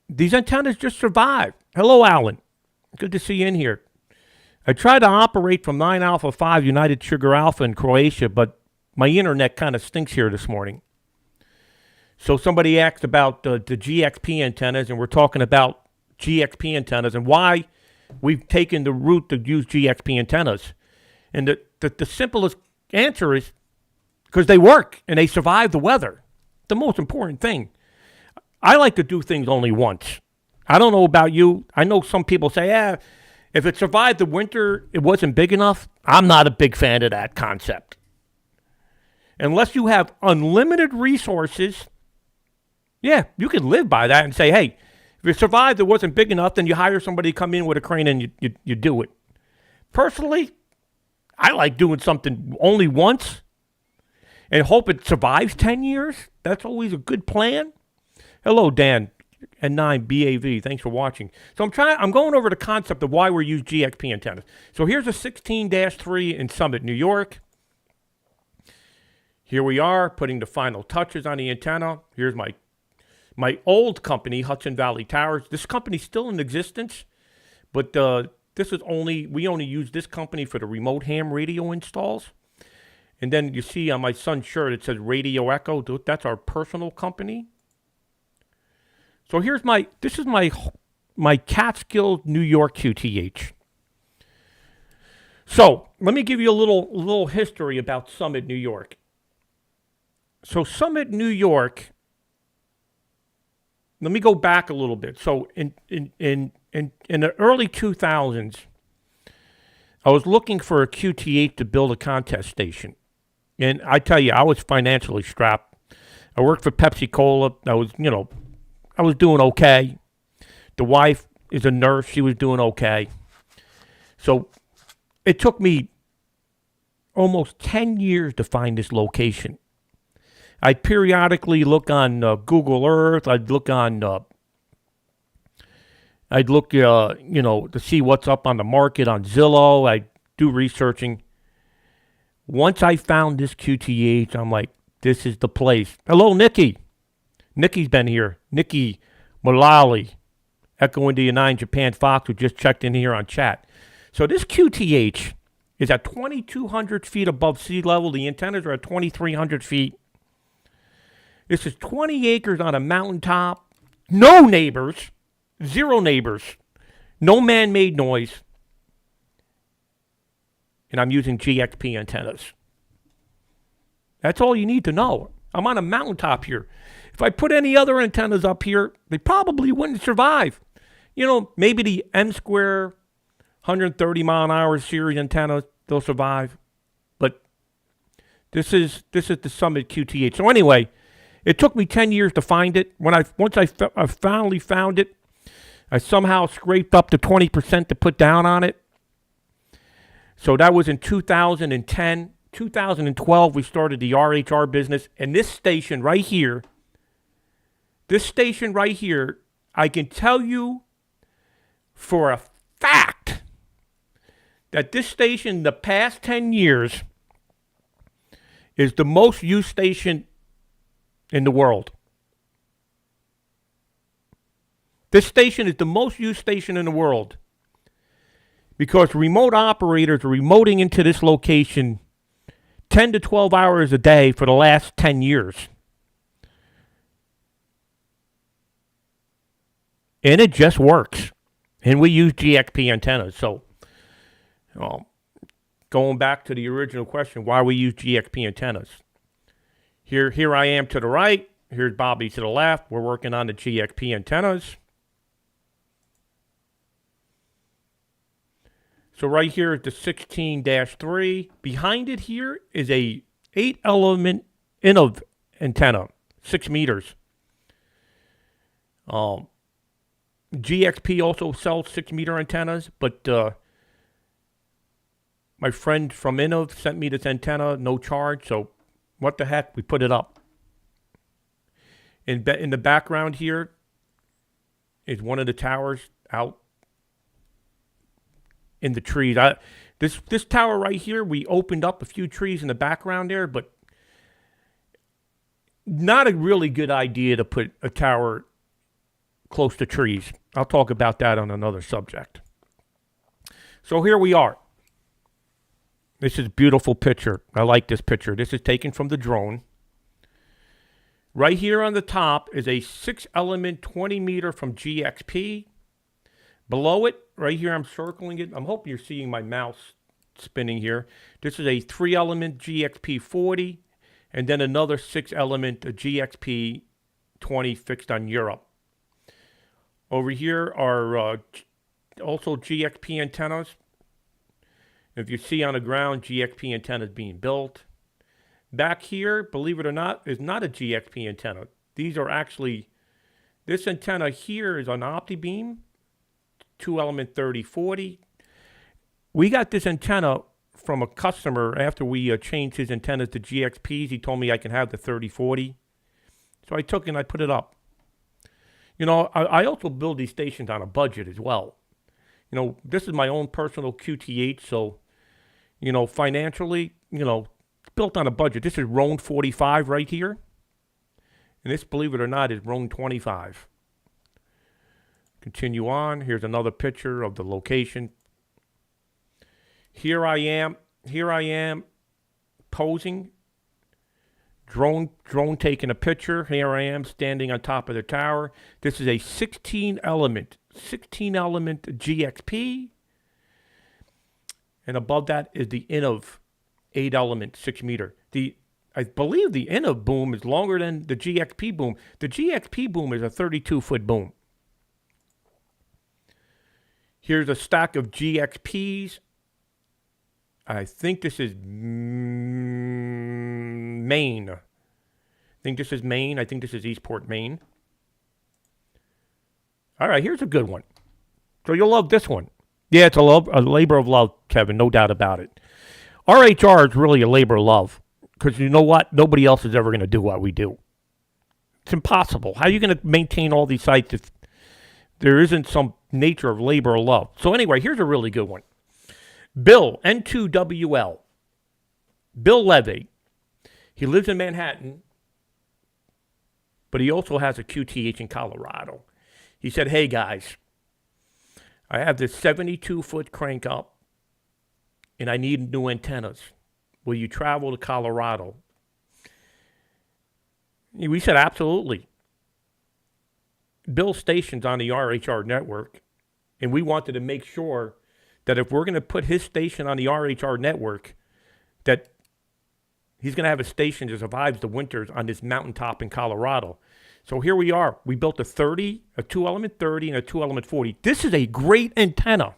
These antennas just survive. Hello, Alan. Good to see you in here. I tried to operate from 9A5 United Sugar Alpha in Croatia, but my internet kind of stinks here this morning. So somebody asked about the Gxp antennas, and we're talking about Gxp antennas and why we've taken the route to use Gxp antennas. And the simplest answer is because they work and they survive the weather. The most important thing. I like to do things only once. I don't know about you. I know some people say, if it survived the winter, it wasn't big enough. I'm not a big fan of that concept. Unless you have unlimited resources, yeah, you can live by that and say, hey, if it survived, it wasn't big enough, then you hire somebody to come in with a crane and you do it. Personally, I like doing something only once and hope it survives 10 years. That's always a good plan. Hello, Dan and 9BAV. Thanks for watching. So I'm going over the concept of why we use Gxp antennas. So here's a 16-3 in Summit, New York. Here we are putting the final touches on the antenna. Here's my old company, Hudson Valley Towers. This company's still in existence, but we only use this company for the remote ham radio installs. And then you see on my son's shirt, it says Radio Echo. That's our personal company. So this is my Catskill, New York QTH. So let me give you a little history about Summit, New York. So Summit, New York. Let me go back a little bit. So in the early 2000s, I was looking for a QTH to build a contest station, and I tell you, I was financially strapped. I worked for Pepsi Cola. I was doing okay. The wife is a nurse. She was doing okay. So it took me almost 10 years to find this location. I'd periodically look on Google Earth. I'd look to see what's up on the market on Zillow. I'd do researching. Once I found this QTH, I'm like, this is the place. Hello, Nikki. Nikki's been here. Nikki Mullally, Echo India 9 Japan Fox, who just checked in here on chat. So this QTH is at 2,200 feet above sea level. The antennas are at 2,300 feet. This is 20 acres on a mountaintop. No neighbors. Zero neighbors. No man-made noise. And I'm using Gxp antennas. That's all you need to know. I'm on a mountaintop here. If I put any other antennas up here, they probably wouldn't survive. Maybe the M-Square 130 mile an hour series antenna, they'll survive. But this is the Summit QTH. So anyway, it took me 10 years to find it. Once I finally found it, I somehow scraped up to 20% to put down on it. So that was in 2010. 2012, we started the RHR business. And this station right here, I can tell you for a fact that this station in the past 10 years is the most used station in the world. This station is the most used station in the world because remote operators are remoting into this location 10 to 12 hours a day for the last 10 years. And it just works. And we use Gxp antennas. So, going back to the original question, why we use Gxp antennas. Here I am to the right. Here's Bobby to the left. We're working on the Gxp antennas. So right here is the 16-3. Behind it here is a 8-element Innov antenna, 6 meters. Gxp also sells 6-meter antennas, but my friend from Innov sent me this antenna, no charge, so what the heck, we put it up. In the background here is one of the towers out in the trees. This tower right here, we opened up a few trees in the background there, but not a really good idea to put a tower close to trees. I'll talk about that on another subject. So here we are. This is a beautiful picture. I like this picture. This is taken from the drone. Right here on the top is a 6-element 20-meter from Gxp. Below it, right here, I'm circling it. I'm hoping you're seeing my mouse spinning here. This is a 3-element Gxp 40, and then another 6-element Gxp 20 fixed on Europe. Over here are also Gxp antennas. If you see on the ground, Gxp antennas being built. Back here, believe it or not, is not a Gxp antenna. These are actually, this antenna here is an OptiBeam, 2-element 3040. We got this antenna from a customer after we changed his antennas to Gxps. He told me I can have the 3040. So I took it and I put it up. I also build these stations on a budget as well. This is my own personal QTH, so, financially, built on a budget. This is Roan 45 right here. And this, believe it or not, is Roan 25. Continue on. Here's another picture of the location. Here I am posing. Drone taking a picture. Here I am standing on top of the tower. This is a 16-element Gxp. And above that is the Innov 8-element 6-meter. I believe the Innov boom is longer than the GXP boom. The GXP boom is a 32-foot boom. Here's a stack of GXPs. I think this is Maine. I think this is Maine. I think this is Eastport, Maine. All right, here's a good one. So you'll love this one. Yeah, it's a labor of love, Kevin, no doubt about it. RHR is really a labor of love because you know what? Nobody else is ever going to do what we do. It's impossible. How are you going to maintain all these sites if there isn't some nature of labor of love? So anyway, here's a really good one. Bill, N2WL. Bill Levy. He lives in Manhattan, but he also has a QTH in Colorado. He said, hey, guys, I have this 72-foot crank up, and I need new antennas. Will you travel to Colorado? We said, absolutely. Bill's station's on the RHR network, and we wanted to make sure that if we're going to put his station on the RHR network, that he's going to have a station that survives the winters on this mountaintop in Colorado. So here we are. We built a 30, a 2-element 30, and a 2-element 40. This is a great antenna.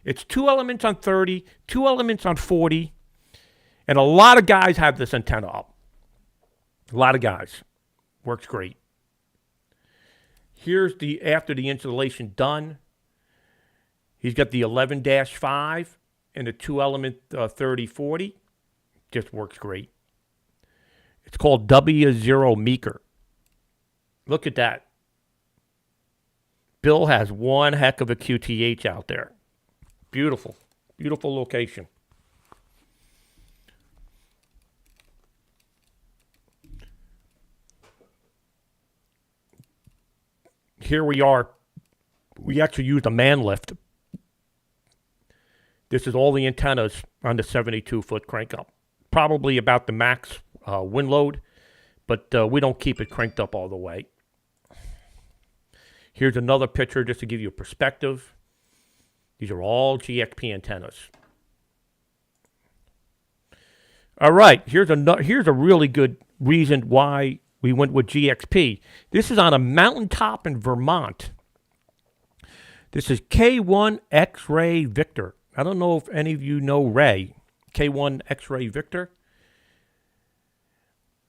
It's 2 elements on 30, 2 elements on 40, and a lot of guys have this antenna up. A lot of guys. Works great. Here's the after the installation done. He's got the 11-5 and the 2-element 30-40. Just works great. It's called W0 Meeker. Look at that. Bill has one heck of a QTH out there. Beautiful. Beautiful location. Here we are. We actually used a man lift. This is all the antennas on the 72-foot crank up. Probably about the max wind load, but we don't keep it cranked up all the way. Here's another picture just to give you a perspective. These are all Gxp antennas. All right, here's a really good reason why we went with Gxp. This is on a mountaintop in Vermont. This is K1 X-Ray Victor. I don't know if any of you know Ray. K1 X-Ray Victor.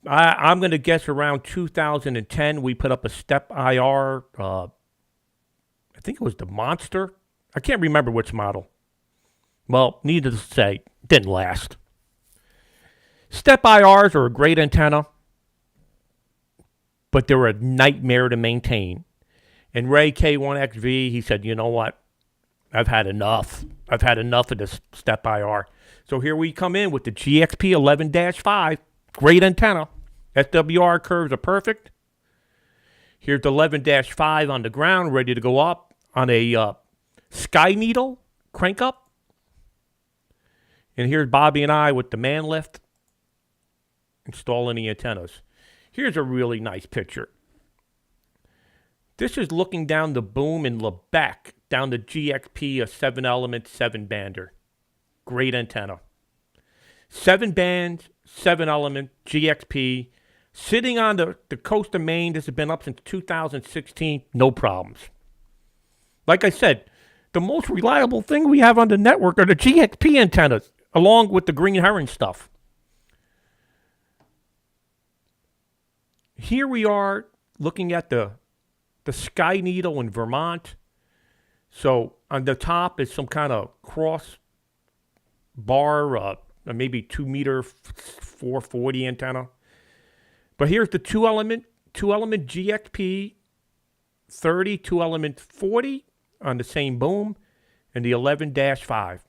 I'm going to guess around 2010 we put up a step IR. I think it was the Monster. I can't remember which model. Well, needless to say, didn't last. Step IRs are a great antenna, but they're a nightmare to maintain. And Ray K1XV, he said, you know what? I've had enough. I've had enough of this step IR. So here we come in with the Gxp 11-5. Great antenna. SWR curves are perfect. Here's the 11-5 on the ground, ready to go up on a Sky Needle crank up. And here's Bobby and I with the man lift, installing the antennas. Here's a really nice picture. This is looking down the boom in Lebec, down the Gxp, a 7-element 7-bander. Great antenna. 7 bands, 7-element, Gxp. Sitting on the coast of Maine. This has been up since 2016. No problems. Like I said, the most reliable thing we have on the network are the Gxp antennas, along with the green heron stuff. Here we are looking at the Sky Needle in Vermont. So on the top is some kind of cross bar, maybe 2-meter 440 antenna. But here's the 2-element Gxp 30, 2-element 40 on the same boom, and the 11-5.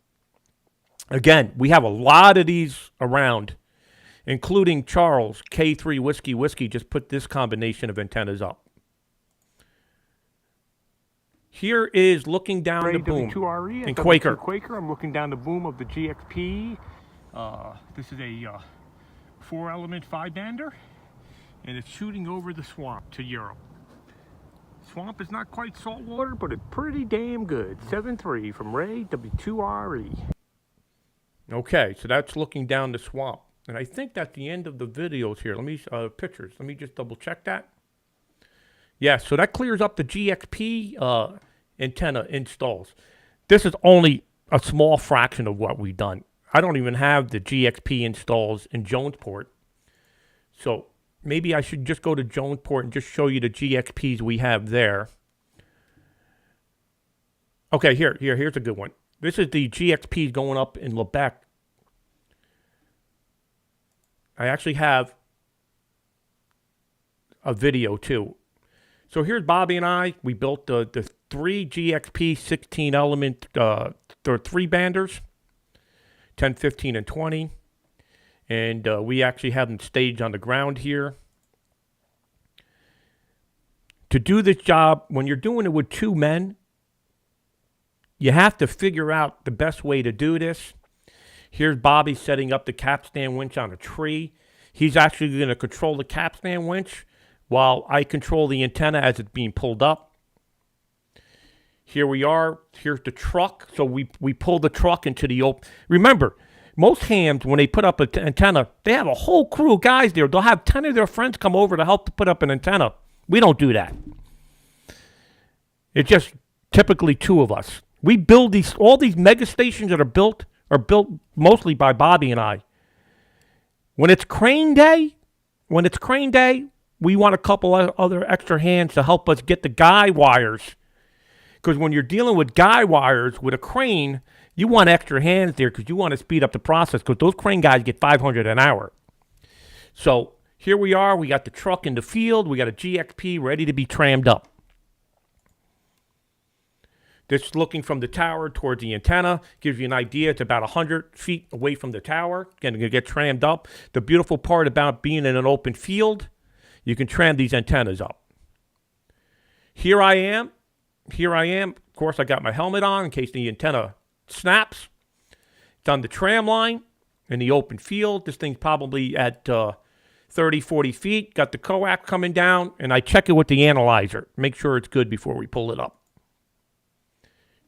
Again, we have a lot of these around, including Charles, K3 Whiskey, just put this combination of antennas up. Here is looking down the boom in Quaker. I'm looking down the boom of the Gxp. This is a 4-element 5-bander, and it's shooting over the swamp to Europe. Swamp is not quite salt water, but it's pretty damn good. 7.3 from Ray, W2RE. Okay, so that's looking down the swamp. And I think that's the end of the videos here. Let me, pictures. Let me just double check that. Yeah, so that clears up the Gxp antenna installs. This is only a small fraction of what we've done. I don't even have the Gxp installs in Jonesport. So maybe I should just go to Jonesport and just show you the Gxps we have there. Okay, here's a good one. This is the Gxps going up in Lebec. I actually have a video too. So here's Bobby and I. We built the 3 Gxp 16 element, there are 3 banders, 10, 15, and 20. And we actually have them staged on the ground here. To do this job, when you're doing it with 2 men, you have to figure out the best way to do this. Here's Bobby setting up the capstan winch on a tree. He's actually going to control the capstan winch while I control the antenna as it's being pulled up. Here we are. Here's the truck. So we pull the truck into the open. Remember, most hams, when they put up an antenna, they have a whole crew of guys there. They'll have 10 of their friends come over to help to put up an antenna. We don't do that. It's just typically 2 of us. We build all these mega stations that are built mostly by Bobby and I. When it's crane day, we want a couple other extra hands to help us get the guy wires. Because when you're dealing with guy wires with a crane, you want extra hands there because you want to speed up the process because those crane guys get 500 an hour. So here we are. We got the truck in the field. We got a Gxp ready to be trammed up. This looking from the tower towards the antenna gives you an idea. It's about 100 feet away from the tower. Going to get trammed up. The beautiful part about being in an open field, you can tram these antennas up. Here I am. Of course, I got my helmet on in case the antenna snaps. It's on the tram line in the open field. This thing's probably at 30, 40 feet. Got the coax coming down, and I check it with the analyzer. Make sure it's good before we pull it up.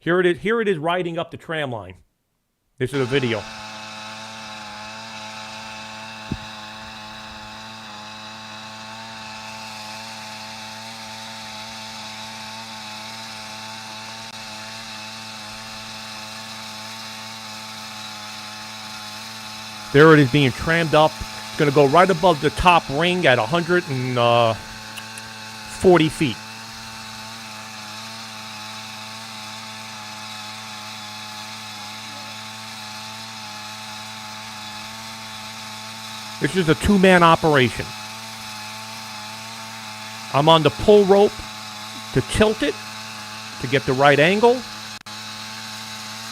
Here it is riding up the tram line. This is a video. There it is being trammed up. It's going to go right above the top ring at 140 feet. This is a 2-man operation. I'm on the pull rope to tilt it to get the right angle.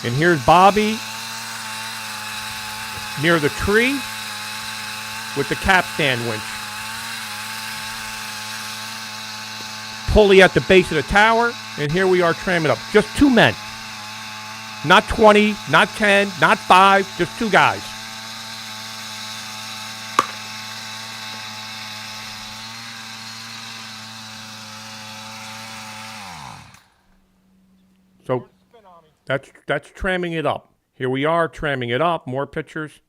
And here's Bobby near the tree with the capstan winch. Pulley at the base of the tower, and here we are tramming up. Just 2 men. Not 20, not 10, not 5, just 2 guys. So that's tramming it up. Here we are tramming it up. More pictures.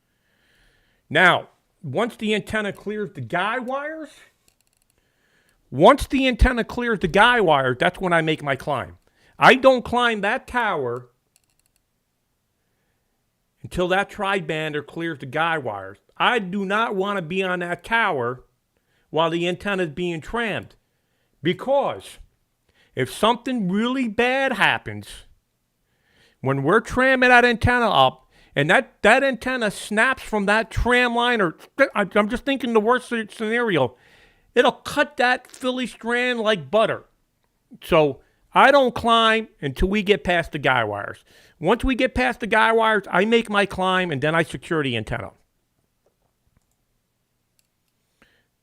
Now, once the antenna clears the guy wires, that's when I make my climb. I don't climb that tower until that tri-bander clears the guy wires. I do not want to be on that tower while the antenna is being trammed, because if something really bad happens, when we're tramming that antenna up, and that antenna snaps from that tram line, or I'm just thinking the worst scenario, it'll cut that Philly strand like butter. So I don't climb until we get past the guy wires. Once we get past the guy wires, I make my climb, and then I secure the antenna.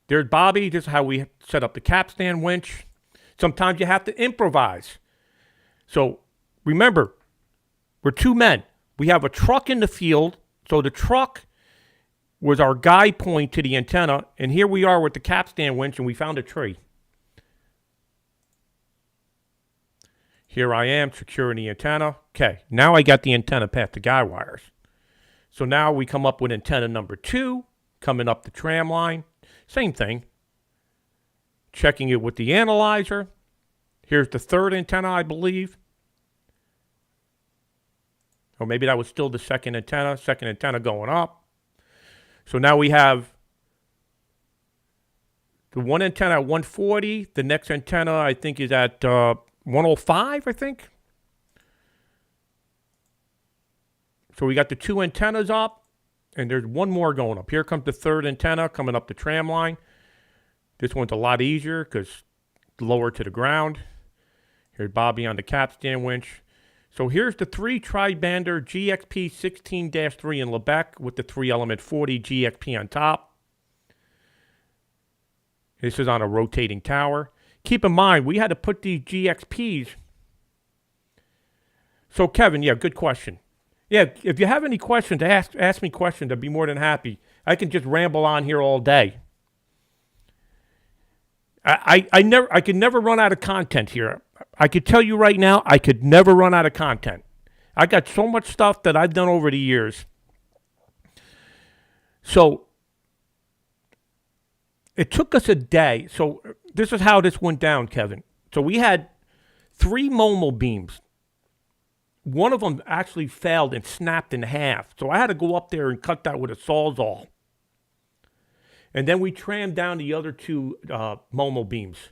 There's Bobby. This is how we set up the capstan winch. Sometimes you have to improvise. So remember, we're 2 men. We have a truck in the field. So the truck was our guide point to the antenna. And here we are with the capstan winch, and we found a tree. Here I am securing the antenna. Okay, now I got the antenna past the guy wires. So now we come up with antenna number 2, coming up the tram line. Same thing. Checking it with the analyzer. Here's the third antenna, I believe. Or maybe that was still the second antenna going up. So now we have the one antenna at 140. The next antenna, I think, is at 105, I think. So we got the 2 antennas up, and there's one more going up. Here comes the third antenna coming up the tram line. This one's a lot easier because lower to the ground. Here's Bobby on the Capstan Winch. So here's the 3 tri-bander Gxp 16-3 in Lebec with the 3-element 40 Gxp on top. This is on a rotating tower. Keep in mind, we had to put these GXPs. So Kevin, yeah, good question. Yeah, if you have any questions, ask me questions. I'd be more than happy. I can just ramble on here all day. I could never run out of content here. I could tell you right now, I could never run out of content. I got so much stuff that I've done over the years. So it took us a day. So this is how this went down, Kevin. So we had 3 Momo beams. One of them actually failed and snapped in half. So I had to go up there and cut that with a Sawzall. And then we trammed down the other 2 Momo beams.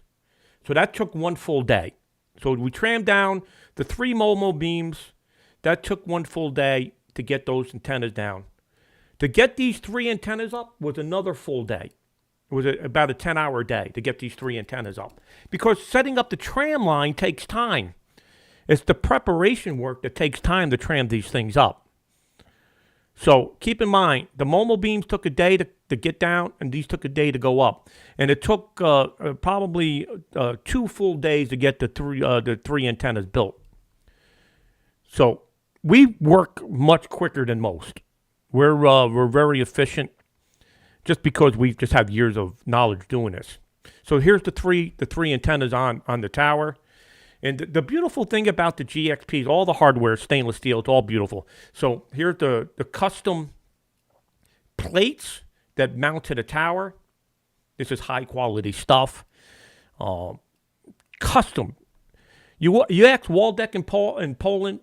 So that took 1 full day. So we trammed down the 3 Momo beams. That took 1 full day to get those antennas down. To get these 3 antennas up was another full day. It was about a 10-hour day to get these 3 antennas up. Because setting up the tram line takes time. It's the preparation work that takes time to tram these things up. So keep in mind, the Momo beams took a day to get down, and these took a day to go up. And it took probably 2 full days to get the 3 antennas built. So we work much quicker than most. We're very efficient just because we just have years of knowledge doing this. So here's the three antennas on the tower. And the beautiful thing about the GXPs, all the hardware, stainless steel, it's all beautiful. So here's the custom plates that mount to the tower. This is high quality stuff. Custom. You ask Waldeck in Poland,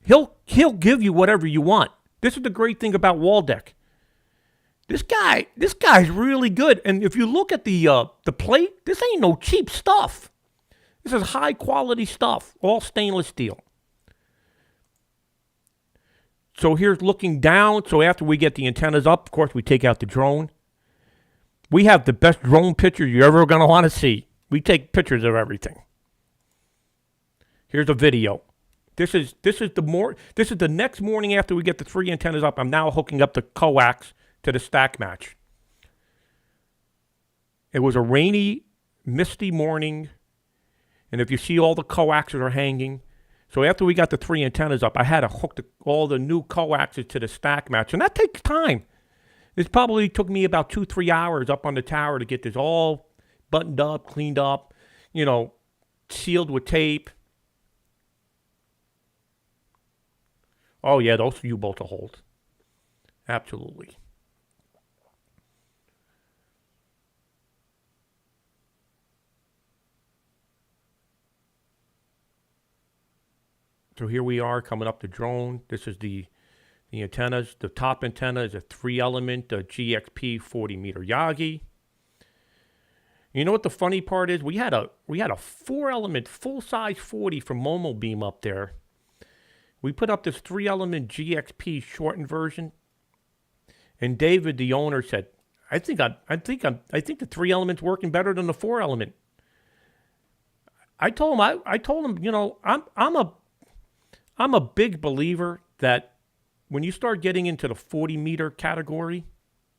he'll give you whatever you want. This is the great thing about Waldeck. This guy's really good. And if you look at the plate, this ain't no cheap stuff. This is high quality stuff, all stainless steel. So here's looking down. So after we get the antennas up, of course, we take out the drone. We have the best drone picture you're ever going to want to see. We take pictures of everything. Here's a video. This is the next morning after we get the 3 antennas up. I'm now hooking up the coax to the stack match. It was a rainy, misty morning. And if you see, all the coaxes are hanging. So after we got the 3 antennas up, I had to hook all the new coaxes to the stack match. And that takes time. This probably took me about 2-3 hours up on the tower to get this all buttoned up, cleaned up, sealed with tape. Oh, yeah, those U-bolts will hold. Absolutely. So here we are coming up the drone. This is the antennas. The top antenna is a 3-element GXP 40-meter Yagi. You know what the funny part is? We had a 4-element full-size 40 from Momo Beam up there. We put up this 3-element GXP shortened version, and David, the owner, said, "I think the 3-element's working better than the 4-element." I told him, I'm a big believer that when you start getting into the 40-meter category,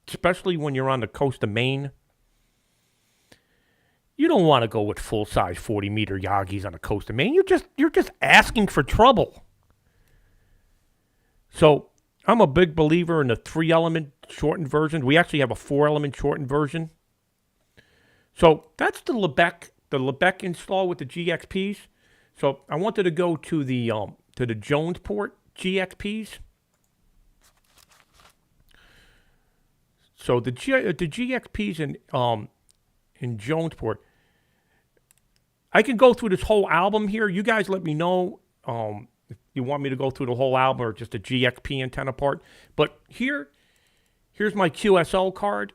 especially when you're on the coast of Maine, you don't want to go with full-size 40-meter Yagis on the coast of Maine. You're just asking for trouble. So I'm a big believer in the 3-element shortened version. We actually have a 4-element shortened version. So that's the Lebec install with the GXPs. So I wanted to go to the Jonesport GXPs. So the GXPs in Jonesport, I can go through this whole album here. You guys let me know if you want me to go through the whole album or just a GXP antenna part. But here's my QSL card.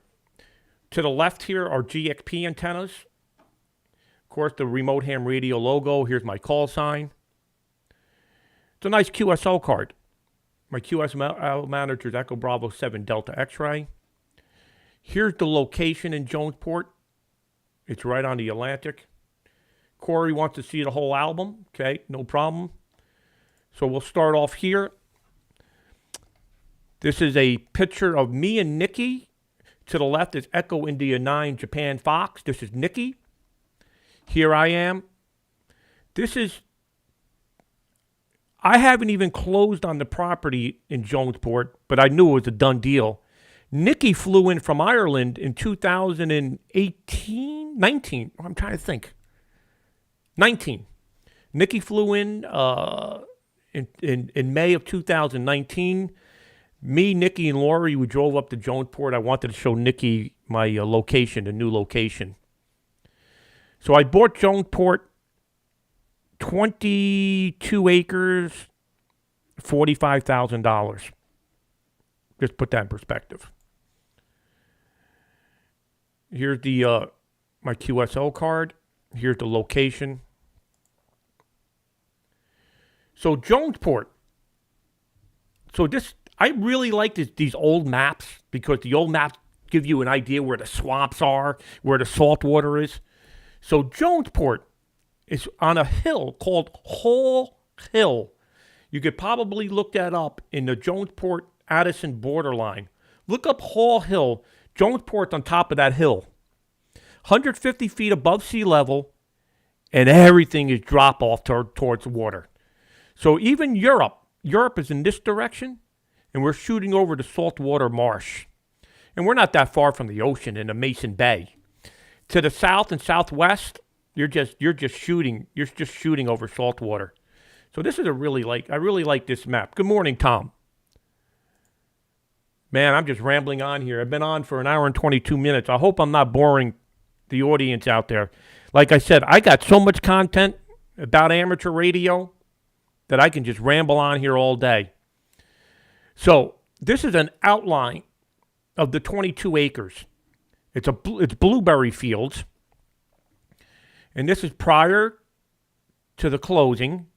To the left here are GXP antennas. Of course, the remote ham radio logo. Here's my call sign. It's a nice QSL card. My QSL manager is Echo Bravo 7 Delta X-Ray. Here's the location in Jonesport. It's right on the Atlantic. Corey wants to see the whole album. Okay, no problem. So we'll start off here. This is a picture of me and Nikki. To the left is Echo India 9 Japan Fox. This is Nikki. Here I am. I haven't even closed on the property in Jonesport, but I knew it was a done deal. Nikki flew in from Ireland in 19. I'm trying to think. 19. Nikki flew in May of 2019. Me, Nikki, and Lori, we drove up to Jonesport. I wanted to show Nikki my location, the new location. So I bought Jonesport, 22 acres, $45,000. Just put that in perspective. Here's the my QSL card. Here's the location. So Jonesport. So I really like these old maps because the old maps give you an idea where the swamps are, where the salt water is. So Jonesport is on a hill called Hall Hill. You could probably look that up in the Jonesport-Addison borderline. Look up Hall Hill. Jonesport's on top of that hill. 150 feet above sea level, and everything is drop off towards water. So even Europe is in this direction, and we're shooting over the saltwater marsh. And we're not that far from the ocean in the Mason Bay. To the south and southwest, you're just shooting over saltwater. So this is I really like this map. Good morning, Tom. Man, I'm just rambling on here. I've been on for an hour and 22 minutes. I hope I'm not boring the audience out there. Like I said, I got so much content about amateur radio that I can just ramble on here all day. So this is an outline of the 22 acres. It's blueberry fields. And this is prior to the closing.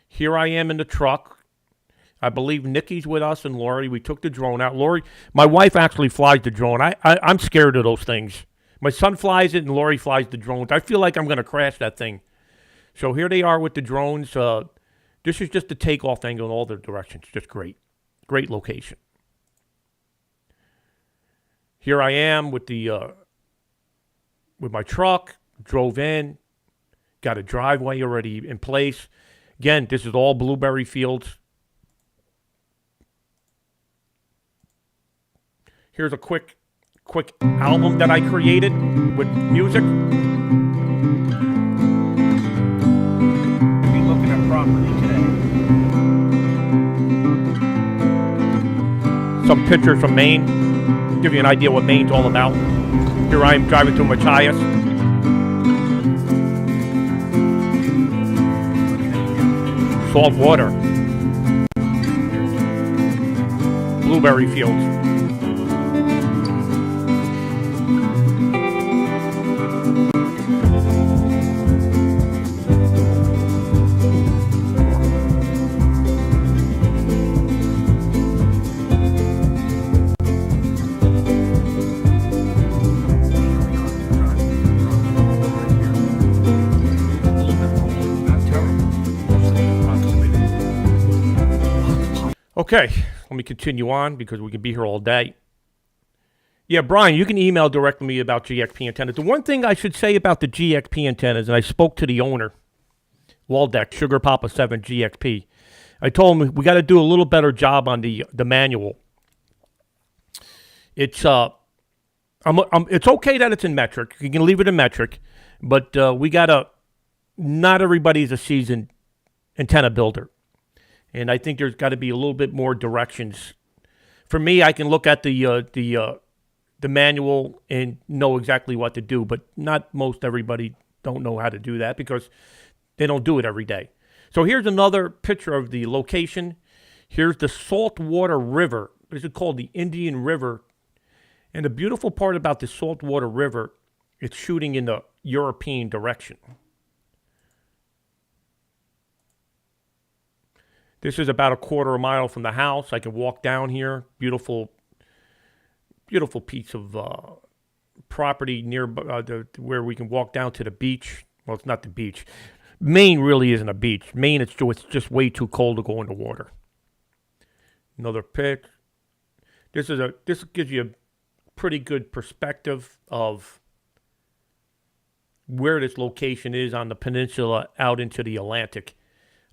Here I am in the truck. I believe Nikki's with us and Lori. We took the drone out. Lori, my wife actually flies the drone. I'm scared of those things. My son flies it and Lori flies the drones. I feel like I'm going to crash that thing. So here they are with the drones. This is just the takeoff angle in all the directions. Just great. Great location. Here I am with my truck. Drove in. Got a driveway already in place. Again, this is all blueberry fields. Here's a quick album that I created with music. We'll be looking at property today. Some pictures from Maine. Give you an idea what Maine's all about. Here I am driving through Machias. Salt water. Blueberry fields. Okay, let me continue on because we can be here all day. Yeah, Brian, you can email directly me about Gxp antennas. The one thing I should say about the Gxp antennas, and I spoke to the owner, Waldeck, Sugar Papa 7 Gxp. I told him we got to do a little better job on the manual. It's okay that it's in metric. You can leave it in metric, but we gotta. Not everybody's a seasoned antenna builder. And I think there's got to be a little bit more directions. For me, I can look at the the manual and know exactly what to do, but not most everybody don't know how to do that because they don't do it every day. So here's another picture of the location. Here's the saltwater river. This is called the Indian River. And the beautiful part about the saltwater river, it's shooting in the European direction. This is about a quarter of a mile from the house. I can walk down here. Beautiful, beautiful piece of property near where we can walk down to the beach. Well, it's not the beach. Maine really isn't a beach. Maine, it's just way too cold to go in the water. Another pic. This gives you a pretty good perspective of where this location is on the peninsula out into the Atlantic.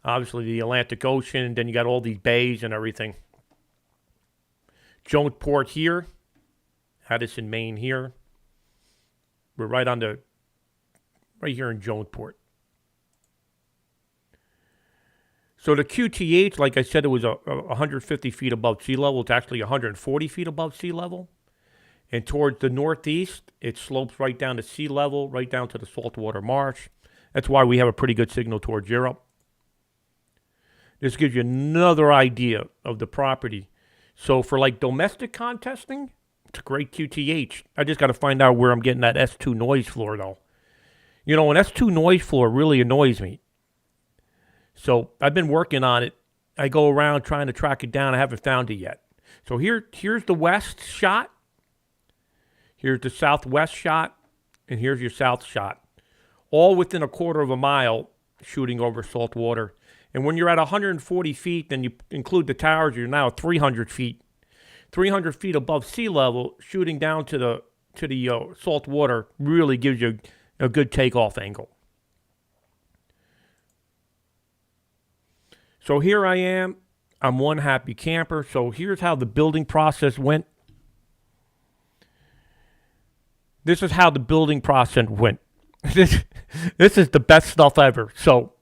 Obviously, the Atlantic Ocean, then you got all these bays and everything. Jonesport here. Addison, Maine here. We're right here in Jonesport. So the QTH, like I said, it was 150 feet above sea level. It's actually 140 feet above sea level. And towards the northeast, it slopes right down to sea level, right down to the saltwater marsh. That's why we have a pretty good signal towards Europe. This gives you another idea of the property. So for like domestic contesting, it's a great QTH. I just got to find out where I'm getting that S2 noise floor, though. You know, an S2 noise floor really annoys me. So I've been working on it. I go around trying to track it down. I haven't found it yet. So here's the west shot. Here's the southwest shot. And here's your south shot. All within a quarter of a mile shooting over salt water. And when you're at 140 feet, then you include the towers, you're now at 300 feet. 300 feet above sea level, shooting down to the salt water really gives you a good takeoff angle. So here I am. I'm one happy camper. So here's how the building process went. This is how the building process went. This is the best stuff ever. So,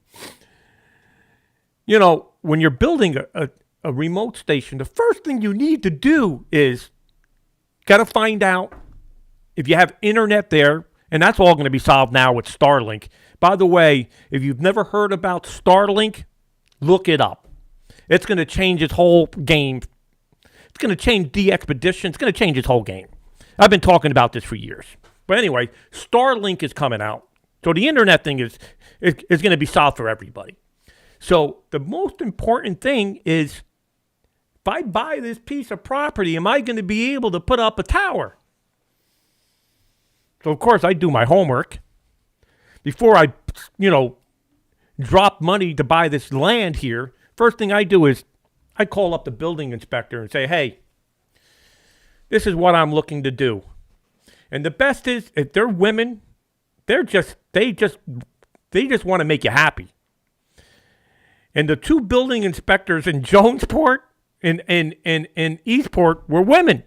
you know, when you're building a remote station, the first thing you need to do is got to find out if you have internet there, and that's all going to be solved now with Starlink. By the way, if you've never heard about Starlink, look it up. It's going to change its whole game. It's going to change the expedition. It's going to change its whole game. I've been talking about this for years. But anyway, Starlink is coming out. So the internet thing is going to be solved for everybody. So the most important thing is, if I buy this piece of property, am I going to be able to put up a tower? So, of course, I do my homework. Before I, drop money to buy this land here, first thing I do is I call up the building inspector and say, hey, this is what I'm looking to do. And the best is, if they're women, they just want to make you happy. And the two building inspectors in Jonesport and Eastport were women.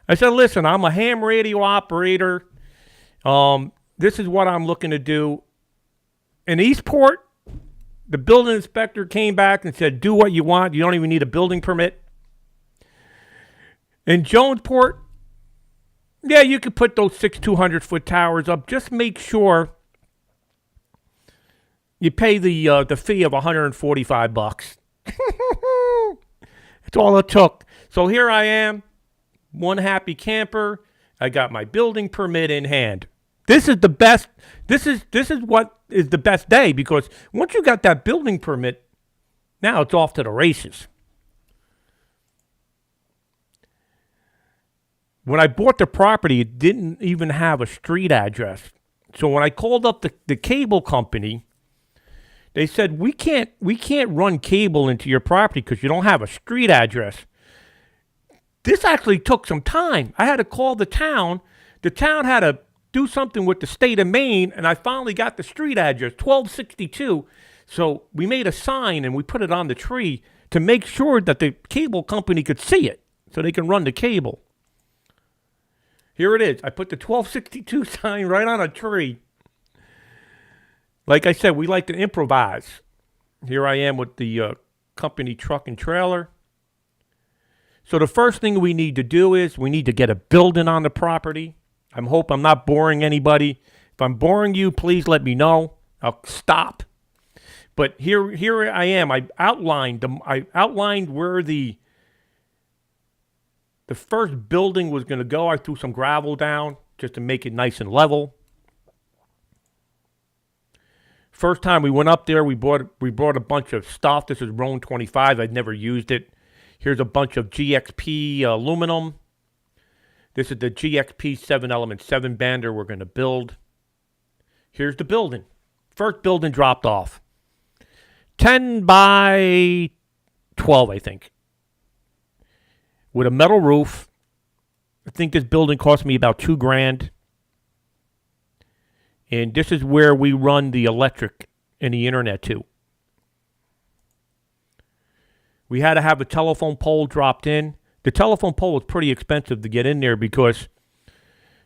I said, listen, I'm a ham radio operator. This is what I'm looking to do. In Eastport, the building inspector came back and said, do what you want. You don't even need a building permit. In Jonesport, yeah, you could put those 200-foot towers up. Just make sure you pay the fee of $145. That's all it took. So here I am, one happy camper. I got my building permit in hand. This is the best. This is what is the best day, because once you got that building permit, now it's off to the races. When I bought the property, it didn't even have a street address. So when I called up the cable company, they said, we can't run cable into your property because you don't have a street address. This actually took some time. I had to call the town. The town had to do something with the state of Maine, and I finally got the street address, 1262. So we made a sign and we put it on the tree to make sure that the cable company could see it so they can run the cable. Here it is. I put the 1262 sign right on a tree. Like I said, we like to improvise. Here I am with the company truck and trailer. So the first thing we need to do is we need to get a building on the property. I hope I'm not boring anybody. If I'm boring you, please let me know. I'll stop. But here I am. I outlined where the first building was going to go. I threw some gravel down just to make it nice and level. First time we went up there, we brought a bunch of stuff. This is Roan 25. I'd never used it. Here's a bunch of Gxp aluminum. This is the Gxp 7-element 7-bander we're going to build. Here's the building. First building dropped off. 10 by 12, I think. With a metal roof. I think this building cost me about $2,000. And this is where we run the electric and the internet to. We had to have a telephone pole dropped in. The telephone pole was pretty expensive to get in there because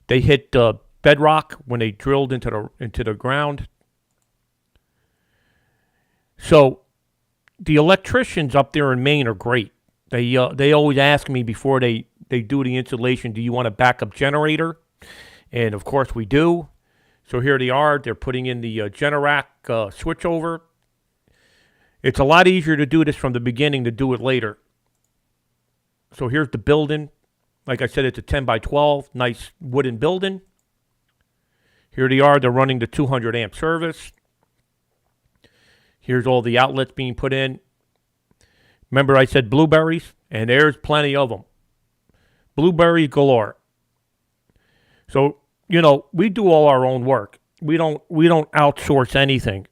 they hit bedrock when they drilled into the ground. So the electricians up there in Maine are great. They always ask me before they do the installation, do you want a backup generator? And of course we do. So here they are. They're putting in the Generac switchover. It's a lot easier to do this from the beginning to do it later. So here's the building. Like I said, it's a 10 by 12, nice wooden building. Here they are. They're running the 200 amp service. Here's all the outlets being put in. Remember I said blueberries? And there's plenty of them. Blueberry galore. So, you know, we do all our own work. We don't outsource anything.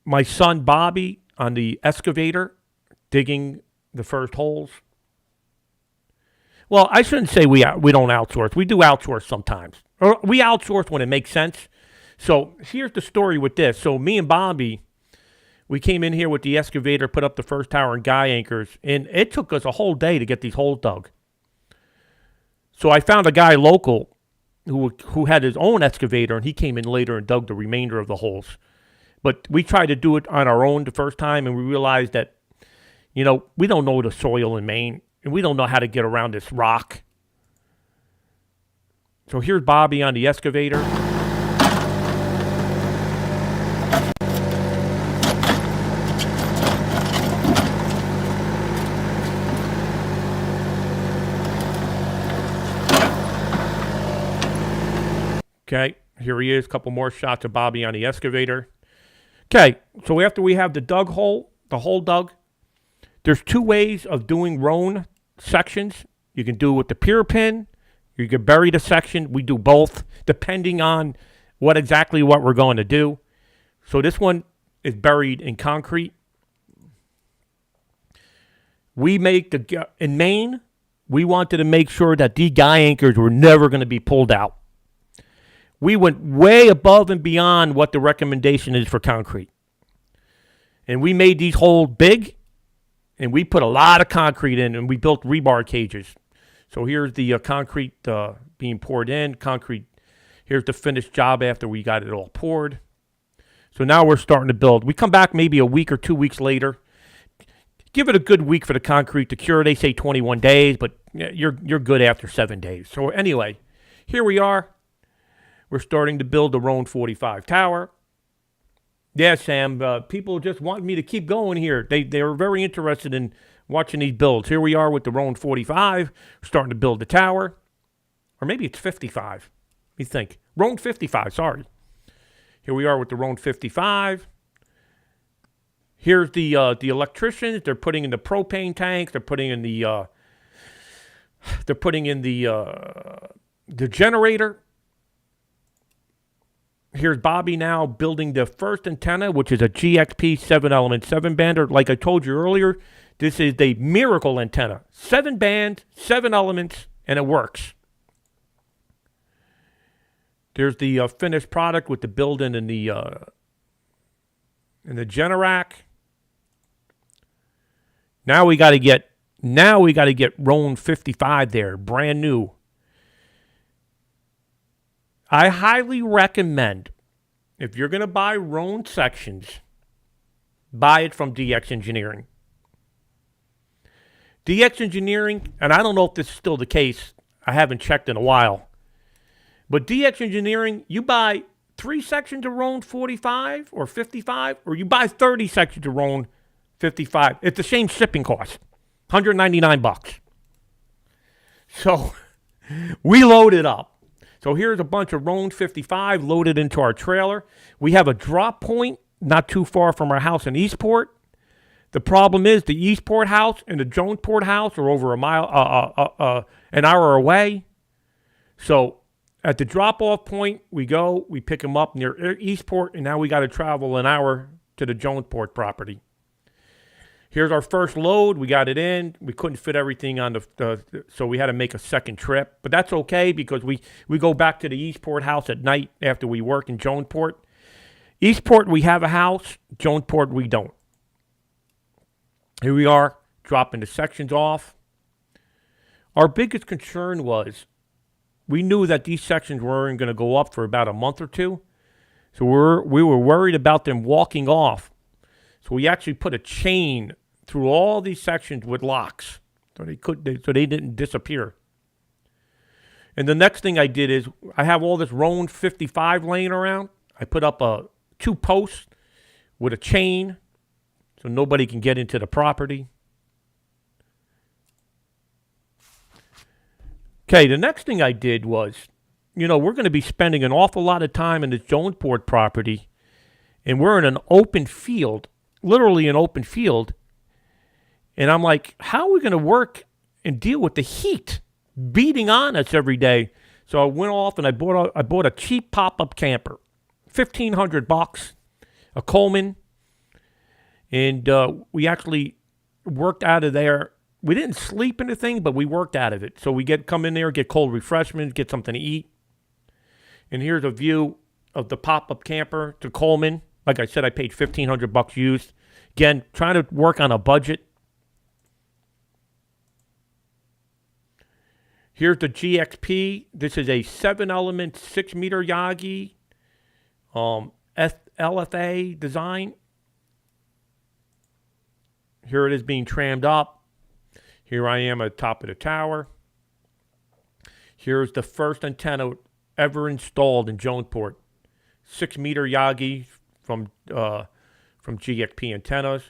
My son Bobby on the excavator digging the first holes. Well, I shouldn't say we don't outsource. We do outsource sometimes. Or we outsource when it makes sense. So here's the story with this. So me and Bobby, we came in here with the excavator, put up the first tower and guy anchors, and it took us a whole day to get these holes dug. So I found a guy local who had his own excavator, and he came in later and dug the remainder of the holes. But we tried to do it on our own the first time, and we realized that, you know, we don't know the soil in Maine, and we don't know how to get around this rock. So here's Bobby on the excavator. Okay, here he is. A couple more shots of Bobby on the excavator. Okay, so after we have the hole dug, there's two ways of doing Roan sections. You can do it with the pier pin. You can bury the section. We do both, depending on what we're going to do. So this one is buried in concrete. In Maine, we wanted to make sure that these guy anchors were never going to be pulled out. We went way above and beyond what the recommendation is for concrete. And we made these holes big, and we put a lot of concrete in, and we built rebar cages. So here's the concrete being poured in. Concrete, here's the finished job after we got it all poured. So now we're starting to build. We come back maybe a week or 2 weeks later. Give it a good week for the concrete to cure. They say 21 days, but you're good after 7 days. So anyway, here we are. We're starting to build the Roan 45 tower. Yeah, Sam, people just want me to keep going here. They are very interested in watching these builds. Here we are with the Roan 45, starting to build the tower. Or maybe it's 55. Let me think. Roan 55, sorry. Here we are with the Roan 55. Here's the electricians. They're putting in the propane tanks. They're putting in the generator. Here's Bobby now building the first antenna, which is a Gxp 7-element 7-bander. Like I told you earlier, this is a miracle antenna. 7 bands, 7 elements, and it works. There's the finished product with the building and the Generac. Now we got to get Roan 55 there, brand new. I highly recommend, if you're going to buy Roan sections, buy it from DX Engineering. DX Engineering, and I don't know if this is still the case. I haven't checked in a while. But DX Engineering, you buy 3 sections of Roan 45 or 55, or you buy 30 sections of Roan 55. It's the same shipping cost, $199. So we load it up. So here's a bunch of Roan 55 loaded into our trailer. We have a drop point not too far from our house in Eastport. The problem is the Eastport house and the Jonesport house are over an hour away. So at the drop-off point, we go, we pick them up near Eastport, and now we got to travel an hour to the Jonesport property. Here's our first load. We got it in. We couldn't fit everything on so we had to make a second trip. But that's okay because we go back to the Eastport house at night after we work in Jonesport. Eastport, we have a house. Jonesport, we don't. Here we are, dropping the sections off. Our biggest concern was we knew that these sections weren't going to go up for about a month or two. So we were worried about them walking off. So we actually put a chain through all these sections with locks so they didn't disappear. And the next thing I did is I have all this Roan 55 laying around. I put up 2 posts with a chain so nobody can get into the property. Okay, the next thing I did was, we're going to be spending an awful lot of time in this Jonesport property, and we're in an open field, literally an open field. And I'm like, how are we going to work and deal with the heat beating on us every day? So I went off and I bought a cheap pop-up camper, $1,500, a Coleman, and we actually worked out of there. We didn't sleep in the thing, but we worked out of it. So we come in there, get cold refreshments, get something to eat. And here's a view of the pop-up camper to Coleman. Like I said, I paid $1,500 used. Again, trying to work on a budget. Here's the Gxp. This is a 7-element 6-meter Yagi LFA design. Here it is being trammed up. Here I am at the top of the tower. Here's the first antenna ever installed in Jonesport. 6-meter Yagi from Gxp Antennas.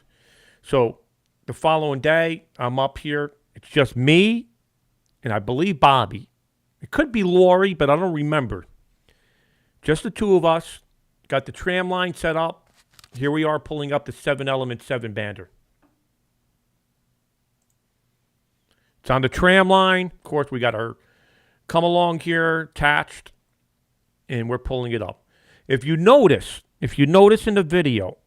So the following day, I'm up here. It's just me and I believe Bobby. It could be Lori, but I don't remember. Just the 2 of us. Got the tram line set up. Here we are pulling up the 7-element 7-bander. It's on the tram line. Of course, we got our come along here attached, and we're pulling it up. If you notice in the video,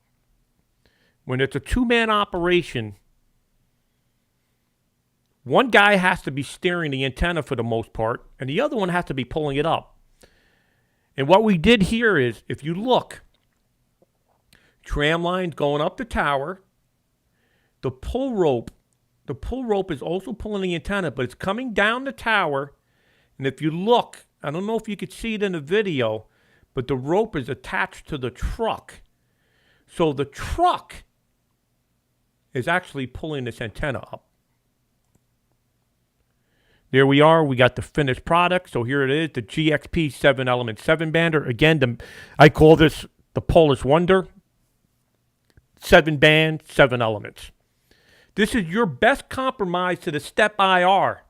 when it's a 2-man operation, one guy has to be steering the antenna for the most part, and the other one has to be pulling it up. And what we did here is, if you look, tram line's going up the tower. The pull rope is also pulling the antenna, but it's coming down the tower. And if you look, I don't know if you could see it in the video, but the rope is attached to the truck. So the truck is actually pulling this antenna up. There we are. We got the finished product. So here it is, the Gxp 7-element 7-bander. Again, I call this the Polish Wonder. 7-band, 7 elements. This is your best compromise to the step IR.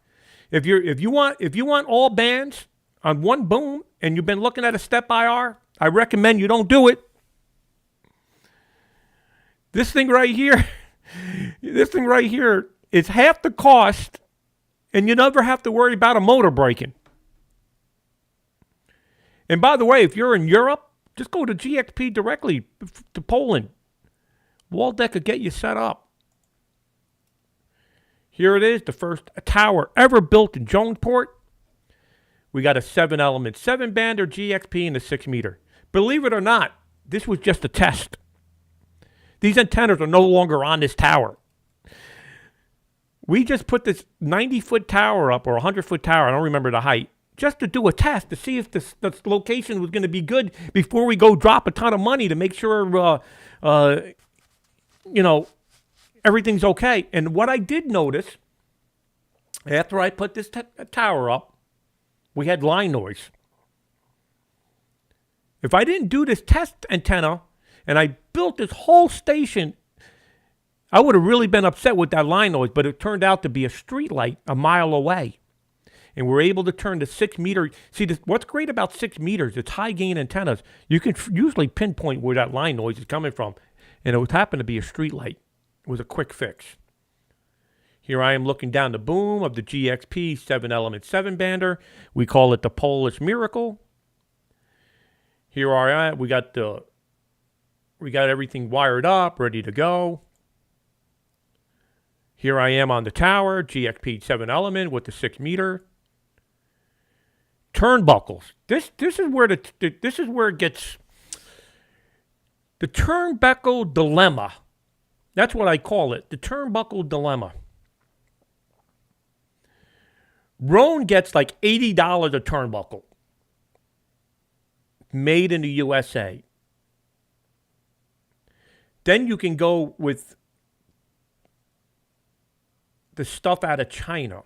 If you want all bands on one boom and you've been looking at a step IR, I recommend you don't do it. This thing right here is half the cost, and you never have to worry about a motor breaking. And by the way, if you're in Europe, just go to Gxp directly to Poland. Waldeck will get you set up. Here it is, the first tower ever built in Jonesport. We got a 7-element 7-bander Gxp and a 6-meter. Believe it or not, this was just a test. These antennas are no longer on this tower. We just put this 90-foot tower up, or 100-foot tower, I don't remember the height, just to do a test to see if the location was going to be good before we go drop a ton of money to make sure, everything's okay. And what I did notice After I put this tower up, we had line noise. If I didn't do this test antenna and I built this whole station, I would have really been upset with that line noise, but it turned out to be a street light a mile away. And we're able to turn the 6 meter. See, what's great about 6 meters, it's high gain antennas. You can usually pinpoint where that line noise is coming from. And it would happen to be a street light. It was a quick fix. Here I am looking down the boom of the Gxp 7-element 7-bander. We call it the Polish Miracle. Here I am. We got everything wired up, ready to go. Here I am on the tower, Gxp 7-element with the 6 meter. Turnbuckles. This is where it gets the turnbuckle dilemma. That's what I call it, the turnbuckle dilemma. Roan gets like $80 a turnbuckle, made in the USA. Then you can go with the stuff out of China.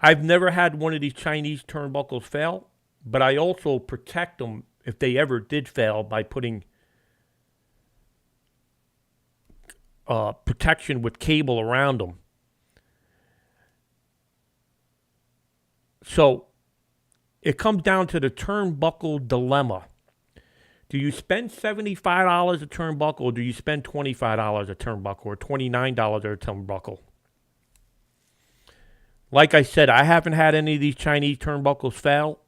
I've never had one of these Chinese turnbuckles fail, but I also protect them if they ever did fail by putting protection with cable around them. So it comes down to the turnbuckle dilemma. Do you spend $75 a turnbuckle, or do you spend $25 a turnbuckle, or $29 a turnbuckle? Like I said, I haven't had any of these Chinese turnbuckles fail.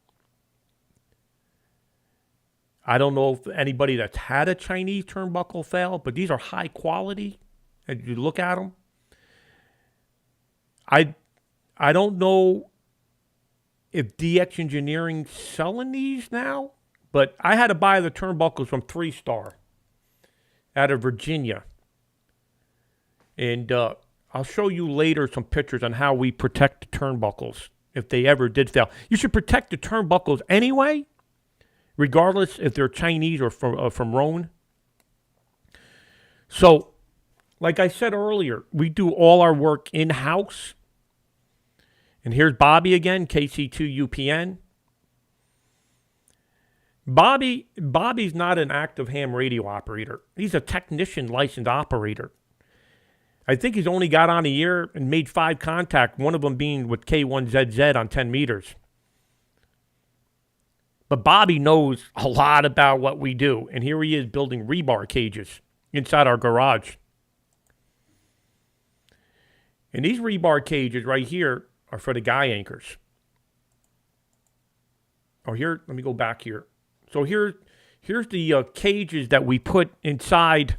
I don't know if anybody that's had a Chinese turnbuckle fail, but these are high quality. As you look at them, I don't know if DX Engineering's selling these now, but I had to buy the turnbuckles from 3-Star out of Virginia. And I'll show you later some pictures on how we protect the turnbuckles if they ever did fail. You should protect the turnbuckles anyway, regardless if they're Chinese or from Roan. So, like I said earlier, we do all our work in-house. And here's Bobby again, KC2UPN. Bobby's not an active ham radio operator. He's a technician licensed operator. I think he's only got on a year and made 5 contacts, one of them being with K1ZZ on 10 meters. But Bobby knows a lot about what we do. And here he is building rebar cages inside our garage. And these rebar cages right here are for the guy anchors. Oh, here, let me go back here. So here's the cages that we put inside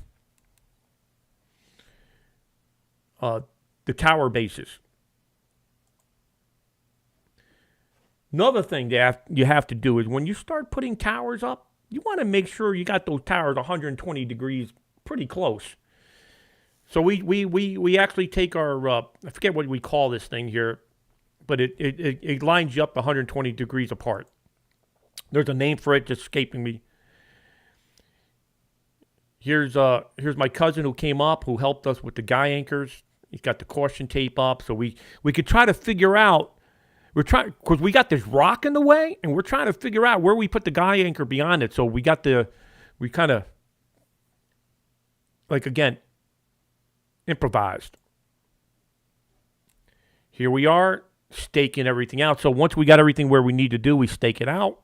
the tower bases. Another thing that you have to do is when you start putting towers up, you want to make sure you got those towers 120 degrees pretty close. So we actually take our, I forget what we call this thing here, but it lines you up 120 degrees apart. There's a name for it, just escaping me. Here's my cousin who came up, who helped us with the guy anchors. He's got the caution tape up, so we could try to figure out. Because we got this rock in the way, and we're trying to figure out where we put the guy anchor beyond it. So we kind of, like again, improvised. Here we are, staking everything out. So once we got everything where we need to do, we stake it out.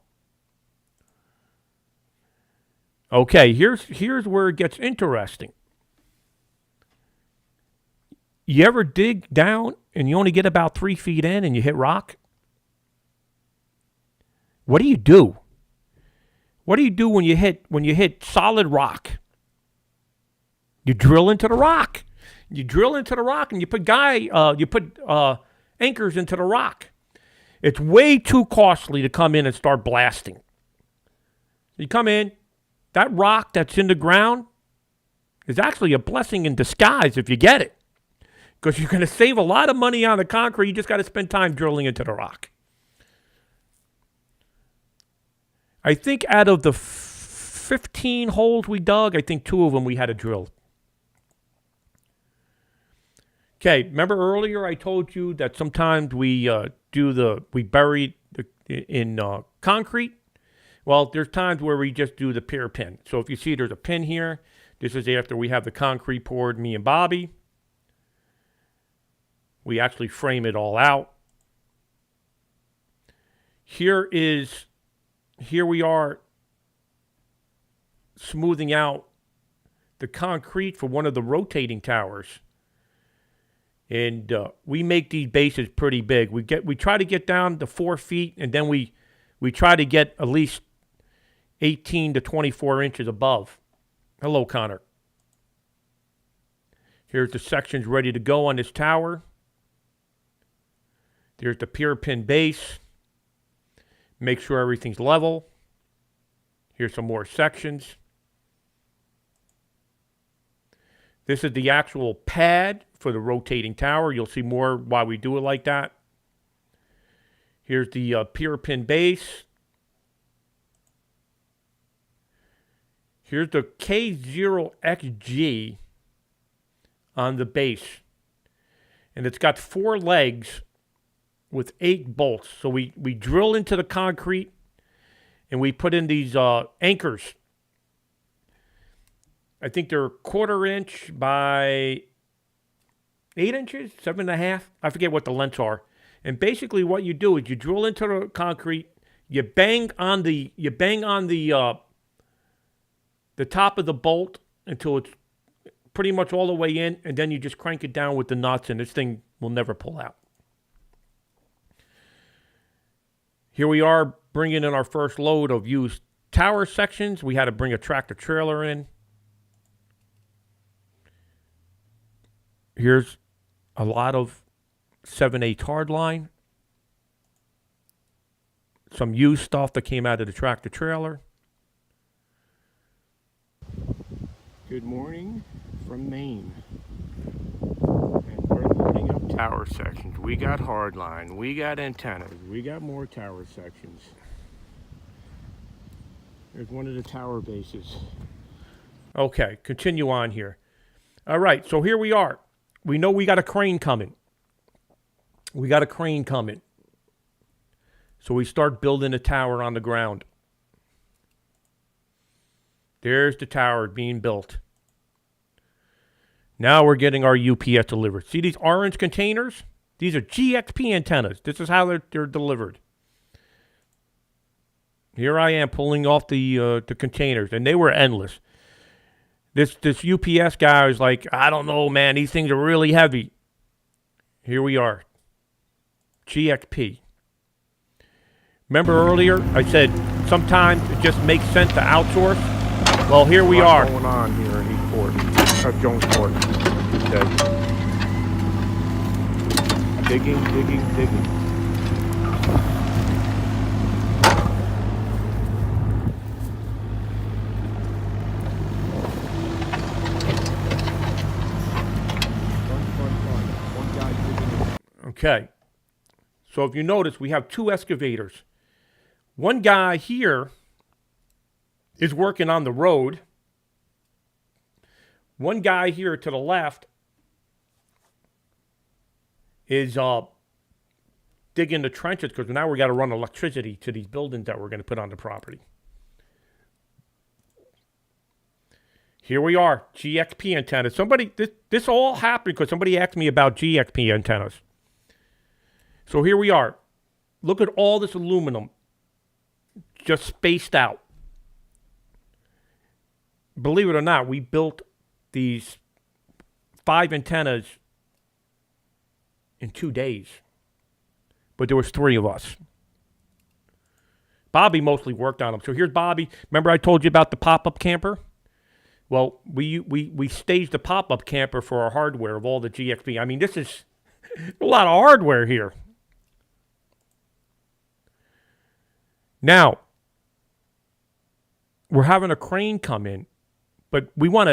Okay, here's where it gets interesting. You ever dig down and you only get about 3 feet in and you hit rock? What do you do? What do you do when you hit solid rock? You drill into the rock. You drill into the rock and you put anchors into the rock. It's way too costly to come in and start blasting. You come in, that rock that's in the ground is actually a blessing in disguise if you get it. Because you're going to save a lot of money on the concrete. You just got to spend time drilling into the rock. I think out of the 15 holes we dug, I think 2 of them we had to drill. Okay, remember earlier I told you that sometimes we bury in concrete? Well, there's times where we just do the pier pin. So if you see there's a pin here, this is after we have the concrete poured, me and Bobby. We actually frame it all out. Here we are smoothing out the concrete for one of the rotating towers. And we make these bases pretty big. We try to get down to 4 feet, and then we try to get at least 18 to 24 inches above. Hello, Connor. Here's the sections ready to go on this tower. There's the pier pin base. Make sure everything's level. Here's some more sections. This is the actual pad for the rotating tower. You'll see more why we do it like that. Here's the pier pin base. Here's the K0XG on the base. And it's got 4 legs with 8 bolts. So we drill into the concrete and we put in these anchors. I think they're 1/4 inch by 8 inches, 7.5. I forget what the lengths are. And basically what you do is you drill into the concrete, you bang on the top of the bolt until it's pretty much all the way in, and then you just crank it down with the nuts, and this thing will never pull out. Here we are bringing in our first load of used tower sections. We had to bring a tractor trailer in. Here's a lot of 7/8 hard line. Some used stuff that came out of the tractor trailer. Good morning from Maine. And we're loading up tower sections. We got hard line. We got antennas. We got more tower sections. There's one of the tower bases. Okay, continue on here. All right, so here we are. We know we got a crane coming. So we start building a tower on the ground. There's the tower being built. Now we're getting our UPS delivered. See these orange containers? These are Gxp antennas. This is how they're delivered. Here I am pulling off the containers, and they were endless. This UPS guy was like, I don't know, man. These things are really heavy. Here we are. Gxp. Remember earlier I said sometimes it just makes sense to outsource? Well, here we are. What's going on here in Eastport? Jonesport. Okay. Digging. Okay, so if you notice, we have 2 excavators. One guy here is working on the road. One guy here to the left is digging the trenches because now we got to run electricity to these buildings that we're going to put on the property. Here we are, Gxp antennas. This all happened because somebody asked me about Gxp antennas. So here we are. Look at all this aluminum just spaced out. Believe it or not, we built these 5 antennas in 2 days. But there was 3 of us. Bobby mostly worked on them. So here's Bobby. Remember I told you about the pop-up camper? Well, we staged the pop-up camper for our hardware of all the Gxp. I mean, this is a lot of hardware here. Now, we're having a crane come in, but we want